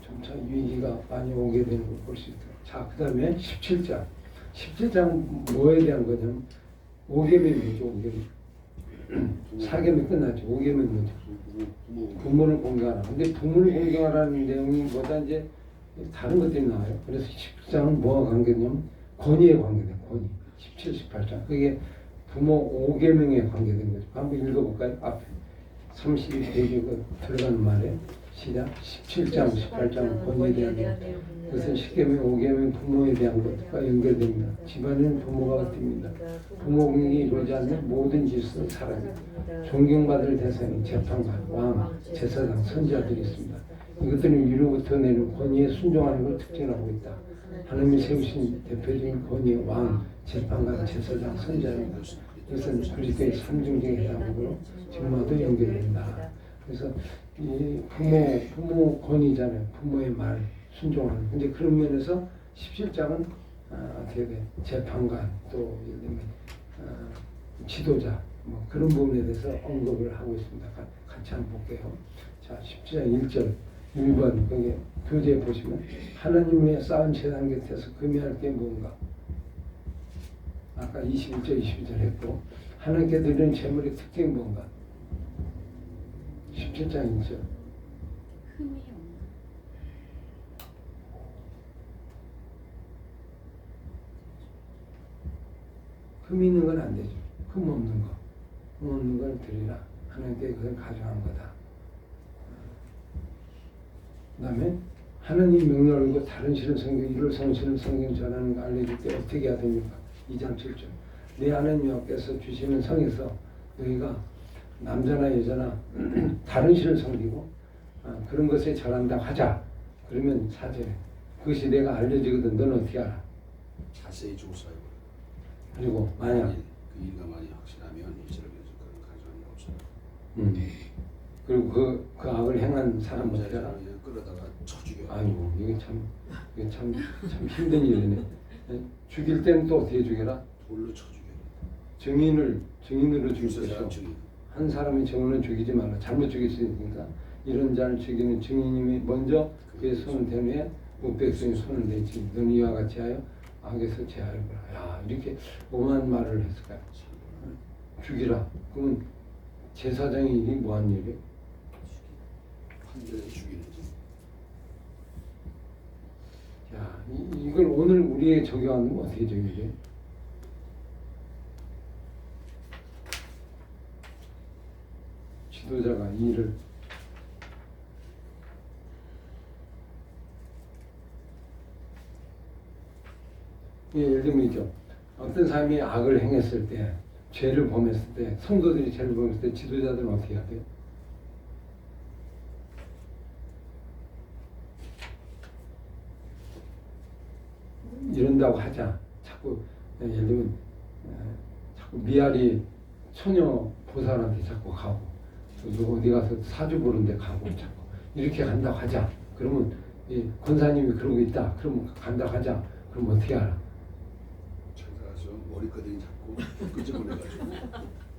점차 위기가 많이 오게 되는 걸 볼 수 있어요. 자, 그 다음에 17장. 17장 뭐에 대한 거냐면 5계명이 뭐죠? 5계명. 4계명 끝났죠. 5계명 뭐죠? 부모를 공경하라. 근데 부모를 공경하라는 내용이 뭐다 이제 다른 것들이 나와요. 그래서 17장은 뭐와 관계냐면 권위에 관계돼요. 권위. 17, 18장. 그게 부모 5계명에 관계된 거죠. 한번 읽어볼까요? 앞에 32페이지 들어가는 말에 시작. 17장, 18장 권위에 대한 것. 그것은 10계명, 5계명 부모에 대한 것과 연결됩니다. 집안에는 부모가 어떻습니다. 부모 공경이 이루어지지 않는 모든 질서는 사람입니다. 존경받을 대상인 재판관, 왕, 제사장, 선지자들이 있습니다. 이것들은 위로부터 내는 권위에 순종하는 걸 특징하고 있다. 하나님이 세우신 대표적인 권위의 왕, 재판관, 제사장, 선자입니다. 이것은 그리스도의 삼중직에 해당하고 증거도 연결된다. 그래서 이 부모 권위잖아요. 부모의 말 순종하는. 근데 그런 면에서 17장은 어떻게 돼? 재판관 또 예를 들면 지도자 뭐 그런 부분에 대해서 언급을 하고 있습니다. 같이 한번 볼게요. 자, 17장 1절 1번 거기 교재에 보시면 하나님의 쌓은 재단 곁에서 금해할 게 뭔가 아까 21절 22절 했고 하나님께 드리는 제물의 특징이 뭔가 17장 1절 흠이 없는. 흠 있는 건 안 되죠. 흠 없는 거. 흠 없는 걸 드리라. 하나님께 그걸 가져간 거다. 그 다음에 하나님 명령을 알고 다른 신을 섬기고 이를 성신을 섬기는 전하는 거 알려줄 때 어떻게 해야 됩니까? 2장 7절 내 하나님 여호와께서 주시는 성에서 너희가 남자나 여자나 다른 신을 섬기고 그런 것에 절한다고 하자. 그러면 4절에 그것이 내가 알려지거든 너는 어떻게 알아? 자세히 조사해 보라. 그리고 만약 그 일가만이 확신하면 이스라엘 그런 가정이 없어요. 그리고 그 악을 행한 사람 어떻게 알아? 그냥 끌어다가 쳐 죽여. 아이고 이게 참 힘든 일이네. 죽일 때는 또 어떻게 죽여라? 돌로 쳐 죽여. 증인으로 죽일 주사자 것이요. 증인. 한 사람의 증언은 죽이지 말라. 잘못 죽였으니까 이런 자를 죽이는 증인님이 먼저 그의 손을 댄 후에 백성의 손을 댔지. 너는 이와 같이 하여 악에서 제하여 보라. 야 이렇게 오만 말을 했을까요? 죽이라. 그러면 제사장이 일이 뭐한 일이에요? 판결해 죽이는 지. 야 이걸 오늘 우리에 적용하는 건 어떻게 적용돼? 지도자가 이 일을 예를 들면 있죠. 어떤 사람이 악을 행했을 때, 죄를 범했을 때, 성도들이 죄를 범했을 때 지도자들은 어떻게 해야 돼요? 이런다고 하자. 자꾸 예를 들면 자꾸 미아리 처녀 보살한테 자꾸 가고 또 어디 가서 사주 보는데 가고 자꾸 이렇게 간다고 하자. 그러면 이 권사님이 그러고 있다. 그러면 간다고 하자. 그럼 어떻게 알아? 찾아가서 머리끄댕이 잡고 끄집어내가지고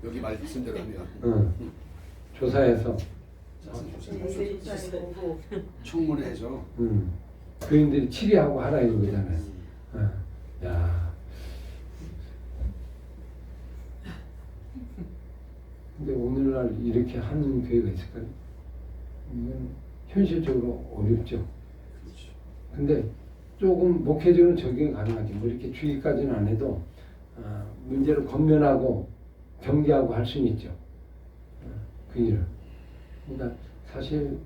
여기 말씀대로 하면 조사해서 청문회에서 교인들이 치리하고 하라 이거잖아요. 야. 근데 오늘날 이렇게 하는 교회가 있을까요? 이건 현실적으로 어렵죠. 그렇죠. 근데 조금 목회적으로 적용이 가능하지. 뭐 이렇게 주의까지는 안 해도 문제를 권면하고 경계하고 할 수는 있죠. 그 일을. 그러니까 사실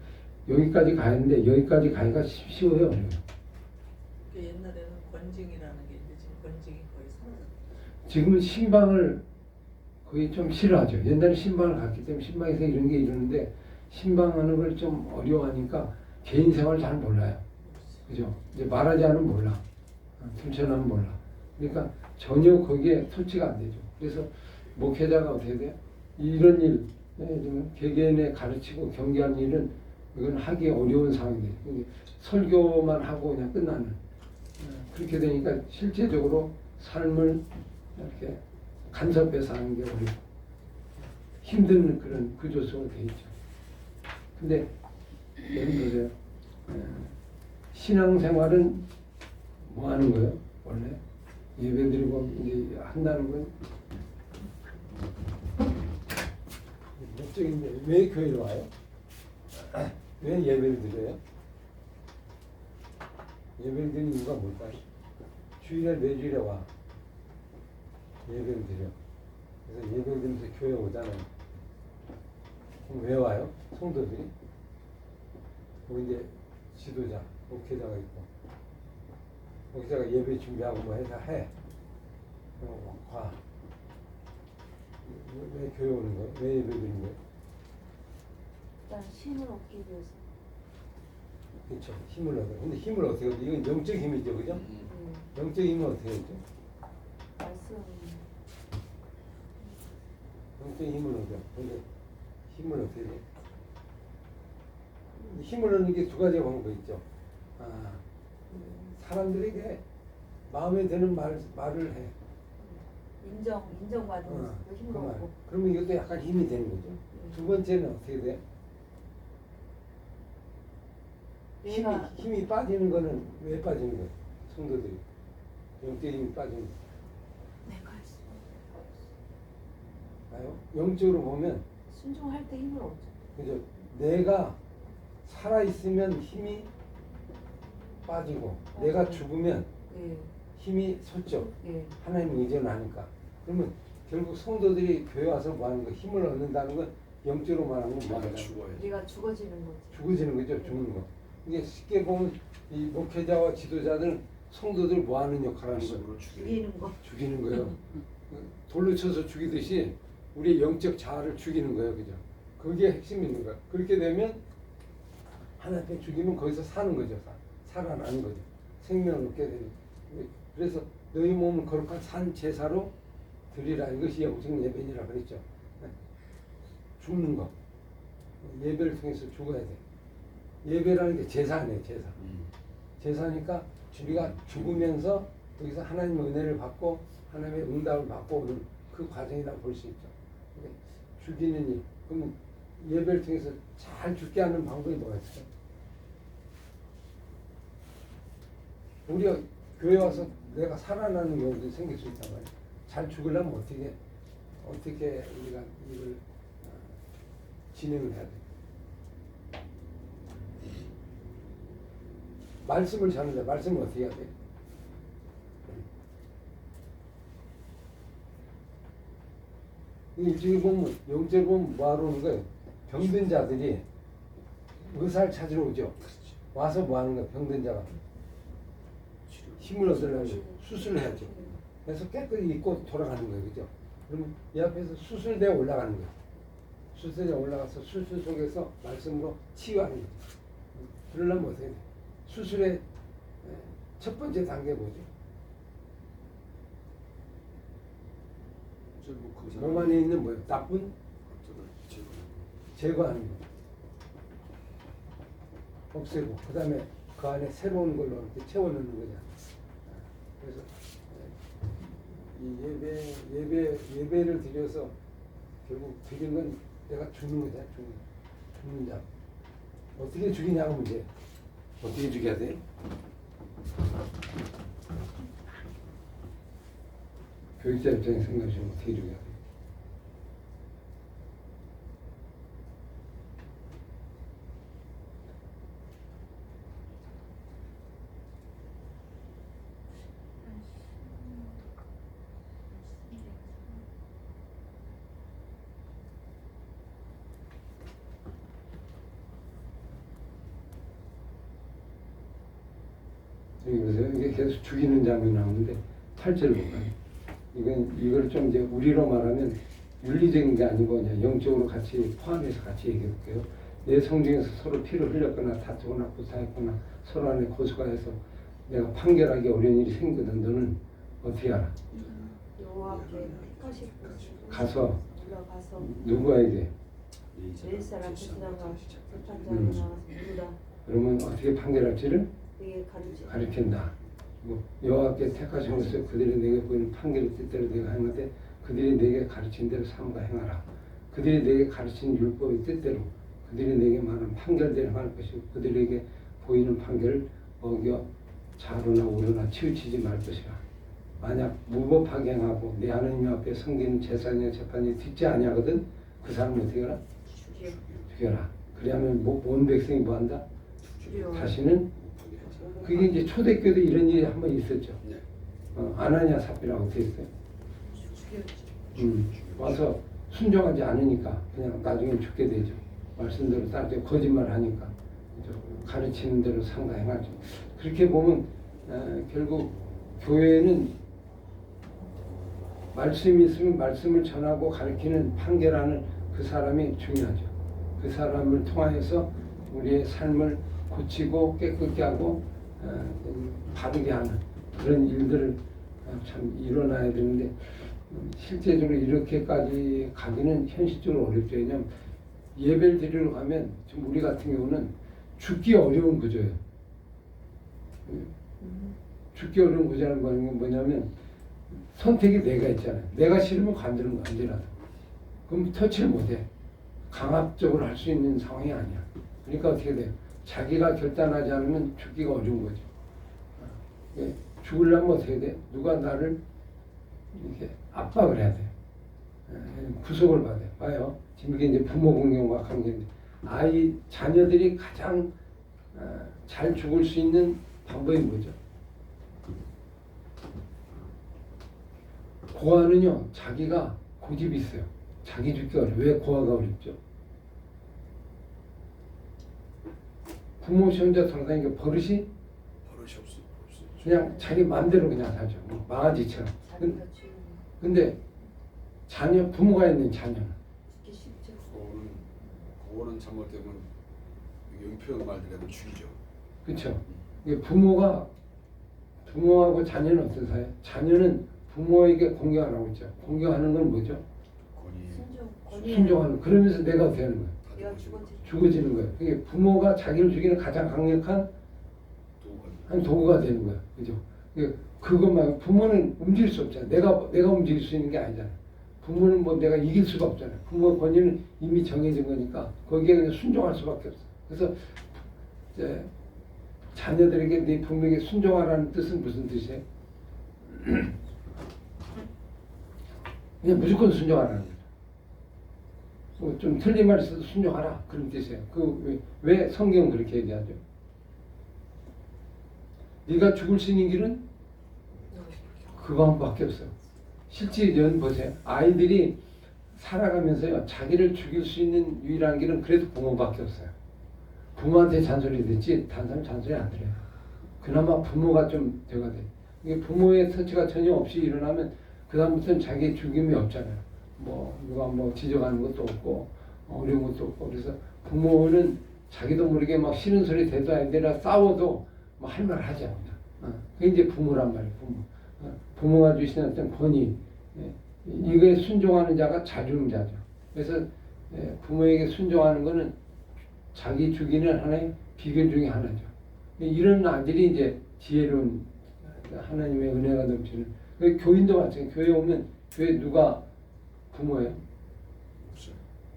여기까지 가는데 여기까지 가기가 쉬워요. 어려워요. 옛날에는 권징이라는 게 있는데 지금 권징이 거의 사라졌어요. 지금은 신방을 거의 좀 싫어하죠. 옛날에 신방을 갔기 때문에 신방에서 이런 게 이러는데 신방하는 걸 좀 어려워하니까 개인 생활 잘 몰라요. 그죠? 이제 말하지 않으면 몰라. tum쳐나면 몰라. 그러니까 전혀 거기에 터치가 안 되죠. 그래서 목회자가 어떻게 돼요? 이런 일, 개개인에 가르치고 경계하는 일은 이건 하기 어려운 상황이 돼요. 설교만 하고 그냥 끝나는. 그렇게 되니까 실제적으로 삶을 이렇게 간섭해서 하는 게 어렵고 힘든 그런 구조 속으로 돼 있죠. 근데 여러분 보세요. 신앙생활은 뭐 하는 거예요? 원래 예배드리고 이제 한다는 건 목적인데 왜 교회를 와요? 왜 예배를 드려요? 예배를 드리는 이유가 뭘까요? 주일에 매주일에 와 예배를 드려. 그래서 예배를 드리면서 교회 오잖아요. 그럼 왜 와요? 성도들이? 거기 이제 지도자, 목회자가 있고 목회자가 예배 준비하고 뭐 해서 해. 그럼 와. 왜 교회 오는 거예요? 왜 예배 드리는 거예요? 일단 신을 얻기 위해서. 그렇죠. 힘을 얻어. 근데 힘을 어떻게 얻어? 이건 영적 힘이죠, 그죠? 영적 힘은 어떻게 얻죠? 말씀. 영적 힘을 얻어. 근데 힘을 어떻게 돼? 힘을 얻는 게 두 가지 방법이 있죠. 사람들에게 마음에 드는 말을 해. 인정받으면서 그 힘을 말. 얻고. 그러면 이것도 약간 힘이 되는 거죠. 두 번째는 어떻게 돼? 내가 힘이 빠지는 거는 왜 빠지는 거예요? 성도들이 영적 힘이 빠지는 거. 내가 할 수. 봐요? 영적으로 보면 순종할 때 힘을 얻죠. 그죠? 내가 살아 있으면 힘이 빠지고 내가 죽으면 예. 힘이 솟죠. 예. 하나님 의존하니까. 그러면 결국 성도들이 교회 와서 뭐 하는 거? 힘을 얻는다는 건 영적으로 말하는 건 뭐하는 내가 거야? 죽어야 돼. 내가 죽어지는 거지. 죽어지는 거죠. 죽는 거. 이게 쉽게 보면 이 목회자와 지도자들은 성도들 뭐 하는 역할을 하는 거예요? 말씀으로 죽여. 죽이는 거. 죽이는 거예요. 돌로 쳐서 죽이듯이 우리의 영적 자아를 죽이는 거예요. 그죠? 그게 핵심이 있는 거야. 그렇게 되면 하나님께 죽이면 거기서 사는 거죠. 살아나는 거죠. 생명을 얻게 되는. 그래서 너희 몸은 거룩한 산 제사로 드리라. 이것이 영적 예배니라 그랬죠. 죽는 거. 예배를 통해서 죽어야 돼. 예배라는 게 제사네요. 제사. 제사니까 우리가 죽으면서 여기서 하나님의 은혜를 받고 하나님의 응답을 받고 오는 그 과정이라고 볼 수 있죠. 죽이는 일. 그러면 예배를 통해서 잘 죽게 하는 방법이 뭐가 있을까요? 우리가 교회 와서 내가 살아나는 경우도 생길 수 있단 말이에요. 잘 죽으려면 어떻게 우리가 이걸 진행을 해야 돼? 말씀을 전하는데 말씀을 어떻게 해야 돼? 일찍이 보면 영적으로 보면 뭐하러 오는 거예요? 병든 자들이 의사를 찾으러 오죠. 와서 뭐 하는 거예요? 병든 자가 힘을 얻으려면 수술을 해야죠. 그래서 깨끗이 입고 돌아가는 거예요. 그죠? 그러면 이 앞에서 수술대에 올라가는 거예요. 수술대에 올라가서 수술 속에서 말씀으로 치유하는 거죠. 그러려면 어떻게 돼요? 수술의 첫 번째 단계 뭐죠? 몸 안에 있는 뭐예요? 나쁜 제거하는 거. 없애고 그 다음에 그 안에 새로운 걸로 이렇게 채워넣는 거잖아요. 그래서 이 예배를 드려서 결국 드린 건 내가 죽는 거잖아. 죽는 자. 어떻게 죽이냐고 문제. 어떻게 죽여야 돼? 교육자 입장에서 생각하시면 어떻게 죽여야 돼? 그래서 이게 계속 죽이는 장면이 나오는데 8절 볼까요? 이걸 좀 이제 우리로 말하면 윤리적인 게 아니고 그냥 영적으로 같이 포함해서 같이 얘기해 볼게요. 내 성중에서 서로 피를 흘렸거나 다투거나 구사했거나 서로 안에 고소가해서 내가 판결하기 어려운 일이 생기거든. 너는 어떻게 하라? 여호와께 택하시고 가서 들어가서 누구에게? 내 사람 베트남과 재판장에 나가서 누구다 그러면 어떻게 판결할지를 내게 가르친다. 여호와께 택하신 것을 그들이 내게 보이는 판결의 뜻대로 내가 행하되 그들이 내게 가르친 대로 삼가 행하라. 그들이 내게 가르친 율법의 뜻대로 그들이 내게 말한 판결대로 행할 것이고 그들에게 보이는 판결을 어겨 좌로나 우로나 치우치지 말 것이라. 만약 무법하게 행하고 내 하나님 앞에 섬기는 제사장의 재판이 듣지 아니하거든 그 사람은 어떻게 하라? 죽여라. 그래야면 온 백성이 뭐한다? 다시는 그게 이제 초대교도 이런 일이 한 번 있었죠. 네. 아나니아 삽비라고 어떻게 했어요? 와서 순종하지 않으니까 그냥 나중에 죽게 되죠. 말씀대로 따르죠. 거짓말 하니까 가르치는 대로 상가 행하죠. 그렇게 보면 결국 교회는 말씀이 있으면 말씀을 전하고 가르치는 판결하는 그 사람이 중요하죠. 그 사람을 통하여서 우리의 삶을 고치고 깨끗게 하고 바르게 하는 그런 일들을 참 일어나야 되는데 실제적으로 이렇게까지 가기는 현실적으로 어렵죠. 왜냐하면 예배를 드리러 가면 지금 우리 같은 경우는 죽기 어려운 구조예요. 죽기 어려운 구조라는 건 뭐냐면 선택이 내가 있잖아요. 내가 싫으면 관두는 거 언제라도. 그럼 터치를 못해. 강압적으로 할 수 있는 상황이 아니야. 그러니까 어떻게 돼요? 자기가 결단하지 않으면 죽기가 어려운 거죠. 죽으려면 어떻게 돼? 누가 나를 이렇게 압박을 해야 돼. 구속을 받아요. 봐요. 지금 이게 이제 부모 공경과 관계인데 자녀들이 가장 잘 죽을 수 있는 방법이 뭐죠? 고아는요, 자기가 고집이 있어요. 자기 죽기 어려워. 왜 고아가 어렵죠? 부모 없이 혼자 돌아다니니까 버릇이 없어. 그냥 자기 마음대로 그냥 하죠. 망아지처럼. 근데 부모가 있는 자녀는 그거는 잘못되면 용표현 말대로 죽이죠. 그렇죠. 부모하고 자녀는 어떤 사이? 자녀는 부모에게 공경하라고 있죠. 공경하는 건 뭐죠? 순종하는. 그러면서 내가 어떻게 하는 거야? 죽어지는 거예요. 그게 부모가 자기를 죽이는 가장 강력한 한 도구가 되는 거야. 그죠? 그것만 부모는 움직일 수 없잖아. 내가 움직일 수 있는 게 아니잖아. 부모는 뭐 내가 이길 수가 없잖아. 부모 권위는 이미 정해진 거니까 거기에 그냥 순종할 수밖에 없어. 그래서 이제 자녀들에게 네 부모에게 순종하라는 뜻은 무슨 뜻이에요? 그냥 무조건 순종하라는 거죠. 좀 틀린 말이 있어도 순종하라 그런 뜻이에요. 왜 성경은 그렇게 얘기하죠? 네가 죽을 수 있는 길은 그거 한 번밖에 없어요. 실제 연 보세요. 아이들이 살아가면서요, 자기를 죽일 수 있는 유일한 길은 그래도 부모밖에 없어요. 부모한테 잔소리 듣지 다른 사람 잔소리 안 들어요. 그나마 부모가 좀 돼가 돼. 이게 부모의 터치가 전혀 없이 일어나면 그 다음부터는 자기 죽임이 없잖아요. 뭐 누가 뭐 지적하는 것도 없고 어려운 것도 없고. 그래서 부모는 자기도 모르게 막 싫은 소리 대도 아니라 싸워도 뭐 할 말 하지 않는다. 그게 이제 부모란 말이에요. 부모가 주시는 어떤 권위, 이거에 순종하는 자가 자중자죠. 그래서 부모에게 순종하는 것은 자기 죽이는 하나의 비결 중에 하나죠. 이런 아들이 이제 지혜로운 하나님의 은혜가 넘치는. 교인도 마찬가지예요. 교회 오면 교회 누가 부모예요?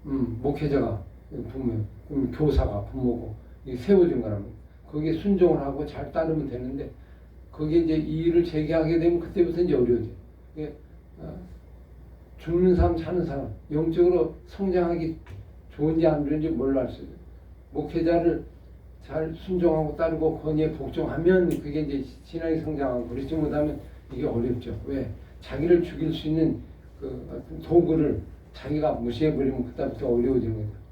목회자가 부모예요. 그럼 교사가 부모고 세워준 거라면 거기에 순종을 하고 잘 따르면 되는데 거기에 이제 이의를 제기하게 되면 그때부터 이제 어려워져요. 죽는 사람 사는 사람 영적으로 성장하기 좋은지 안 좋은지 몰라. 목회자를 잘 순종하고 따르고 권위에 복종하면 그게 이제 신앙이 성장하고 그렇지 못하면 이게 어렵죠. 왜? 자기를 죽일 수 있는 그 도구를 자기가 무시해버리면 그때부터 어려워지는 거죠.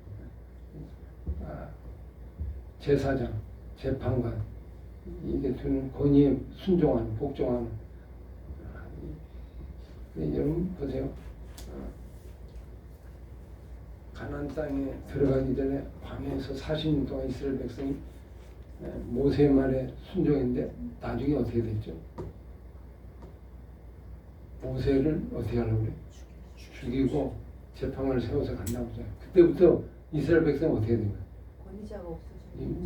제사장, 재판관 이게 두는 권위에 순종하는, 복종하는. 여러분 보세요. 가나안 땅에 들어가기 전에 광야에서 40년 동안 이스라엘 백성이 모세의 말에 순종했는데 나중에 어떻게 됐죠? 모세를 어떻게 하려고 그래? 죽이고 재판관을 세워서 간다고 하잖아요. 그때부터 이스라엘 백성은 어떻게 된 거예요? 권위자가 없어져.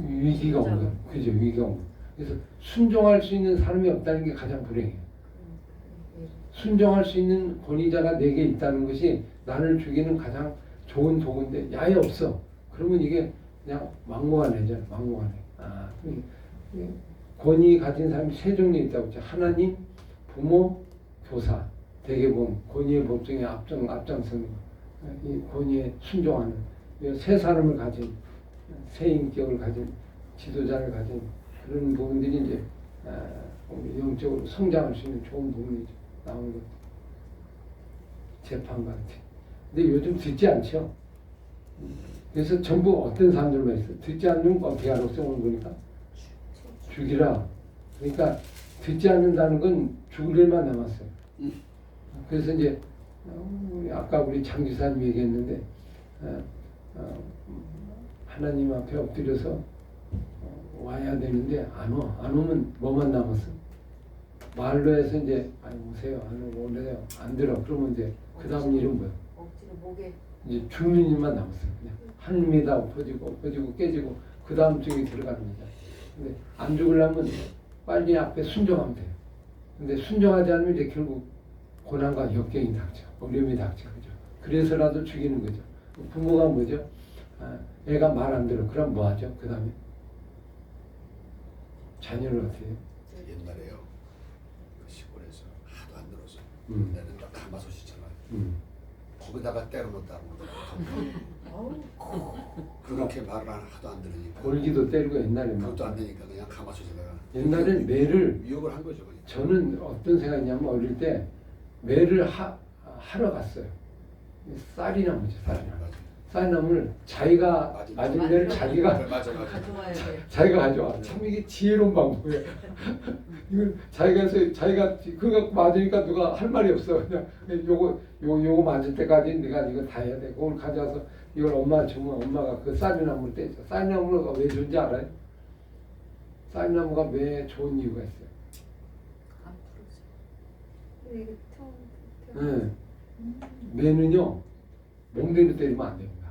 위기가 온 거예요. 그죠? 위기가 온 거예요. 그래서 순종할 수 있는 사람이 없다는 게 가장 불행해요. 순종할 수 있는 권위자가 내게 있다는 것이 나를 죽이는 가장 좋은 도구인데 야에 없어. 그러면 이게 그냥 막무가내죠. 막무가내. 권위 가진 사람이 세 종류 있다고 했죠. 하나님, 부모, 교사. 대개 보면 권위의 법정에 앞장서는 이 권위에 순종하는 세 사람을 가진 세 인격을 가진 지도자를 가진 그런 부분들이 이제 영적으로 성장할 수 있는 좋은 부분이죠. 나오는 것. 재판관. 근데 요즘 듣지 않죠. 그래서 전부 어떤 사람들만 있어요. 듣지 않는 거 어떻게 하라고 써온 거니까 죽이라. 그러니까 듣지 않는다는 건 죽을 일만 남았어요. 그래서 이제 아까 우리 장지사님 얘기했는데 하나님 앞에 엎드려서 와야 되는데 안 오면 뭐만 남았어? 말로 해서 이제 아니 오세요 안 오고 오래요 안 들어 그러면 이제 그 다음 일은 뭐야? 억지로 목에 이제 죽는 일만 남았어요. 그냥 한입니다 엎어지고 깨지고 그 다음 쪽에 들어가는 거죠. 근데 안 죽으려면 빨리 앞에 순종하면 돼요. 근데 순종하지 않으면 이제 결국 고난과 역경이 닥쳐 어려움이 닥쳐 그죠. 그래서라도 죽이는 거죠. 부모가 뭐죠? 애가 말 안 들어. 그럼 뭐 하죠? 그 다음에 자녀를 어떻게 해요? 옛날에요. 그 시골에서 하도 안 들어서 음. 옛날에 딱 가마솥이잖아요. 거기다가 때려놓다고 그렇게 말을 하도 안 들으니까 골기도 때리고 옛날에 막 그것도 안 되니까 그냥 가마솥에다가 옛날엔 매를 위협을 한 거죠. 그냥. 저는 어떤 생각이냐면 어릴 때 매를 하러 갔어요. 쌀이나무죠, 쌀이나무. 맞아. 쌀나무를 자기가 맞아. 맞은 매를 자기가 맞아. 가져와야 돼. 자기가 가져와. 참 이게 지혜로운 방법이에요. 이걸 자기가 해서 자기가 그거 갖고 맞으니까 누가 할 말이 없어. 그냥 요거 맞을 때까지 내가 이거 다 해야 돼. 그걸 가져와서 이걸 엄마 주면 엄마가 그 쌀나무를 떼죠. 쌀나무가 왜 좋은지 알아요? 쌀나무가 왜 좋은 이유가 있어요. 안 풀어져. 이게 텅. 네. 매는요 몽대로 때리면 안 됩니다.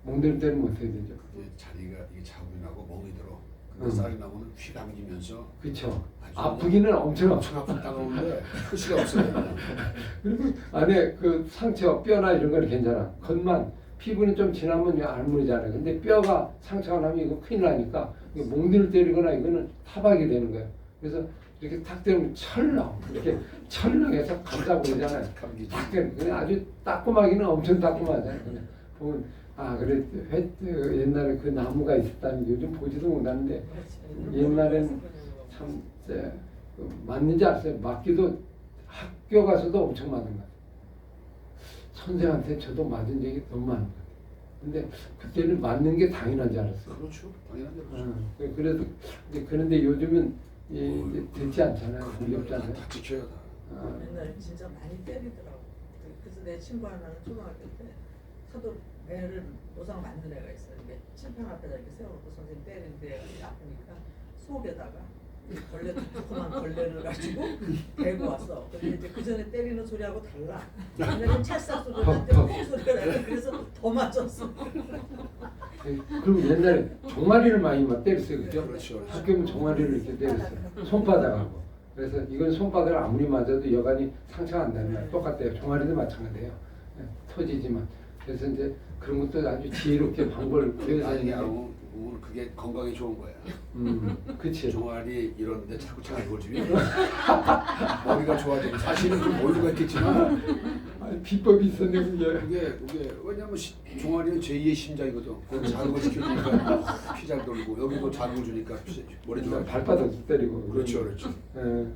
몽대로 때리면 어떻게 되죠? 그게 자리가 이게 자국이나고 멍이 들어. 근데 응. 쌀이 나무는 휘 감기면서 그렇죠. 아주 아프기는 엄청 엄청 아픈 따가운데 표시가 없어요. 그리고 안에 그 상처, 뼈나 이런 건 괜찮아. 겉만 피부는 좀 지나면 알물이잖아요. 근데 뼈가 상처가 나면 이거 큰일 나니까 몽디를 때리거나 이거는 타박이 되는 거예요. 그래서 이렇게 탁 때리면 철렁 이렇게 철렁해서 간다고 그러잖아요. 감기지. 탁 때리면 그냥 아주 따끔하기는 엄청 따끔하잖아요. 그냥 보면 그래 옛날에 그 나무가 있었다는 게 요즘 보지도 못하는데 옛날에는 참 맞는지 아세요? 맞기도 학교 가서도 엄청 맞은 것 같아요. 선생한테 저도 맞은 적이 너무 많은 것 같아요. 근데 그때는 맞는 게 당연한 줄 알았어요. 그렇죠. 당연한 대로. 그래도 이제 그런데 요즘은 이제 듣지 않잖아요. 무섭잖아요. 다 지켜요 다. 옛날에 진짜 많이 때리더라고. 그래서 내 친구 하나는 초등학교 때 사도 매를 노상 만든 애가 있어요. 이게 칠판 앞에다 이렇게 세워놓고 선생님 때리는데 아프니까 속에다가 벌레 조그만 벌레를 가지고 대고 왔어. 근데 이제 그 전에 때리는 소리하고 달라. 왜냐면 찰싹 소리가 나는데 콩 소리가 나니까 그래서 더 맞았어. 그리고 옛날에 종아리를 많이 막 때렸어요. 그죠? 그렇죠. 학교면 종아리를 이렇게 때렸어요. 손바닥하고. 그래서 이건 손바닥을 아무리 맞아도 여간이 상처가 안 나는 거예요. 똑같아요. 종아리도 마찬가지예요. 터지지만. 그래서 이제 그런 것도 아주 지혜롭게 방법을 배워서 나중에 알고 보면 그게 건강에 좋은 거야. 그치. 종아리 이런데 자꾸 잘 걸지면 머리가 좋아지고 사실은 좀 모유가 있겠지만 아니, 비법이 있었네 그게. 그게 왜냐면 종아리는 제2의 심장이거든. 그걸 자극을 시켜주니까 피 잘 돌고 여기도 자극을 주니까 머리 좋아. 발바닥도 때리고. 그렇죠. 예.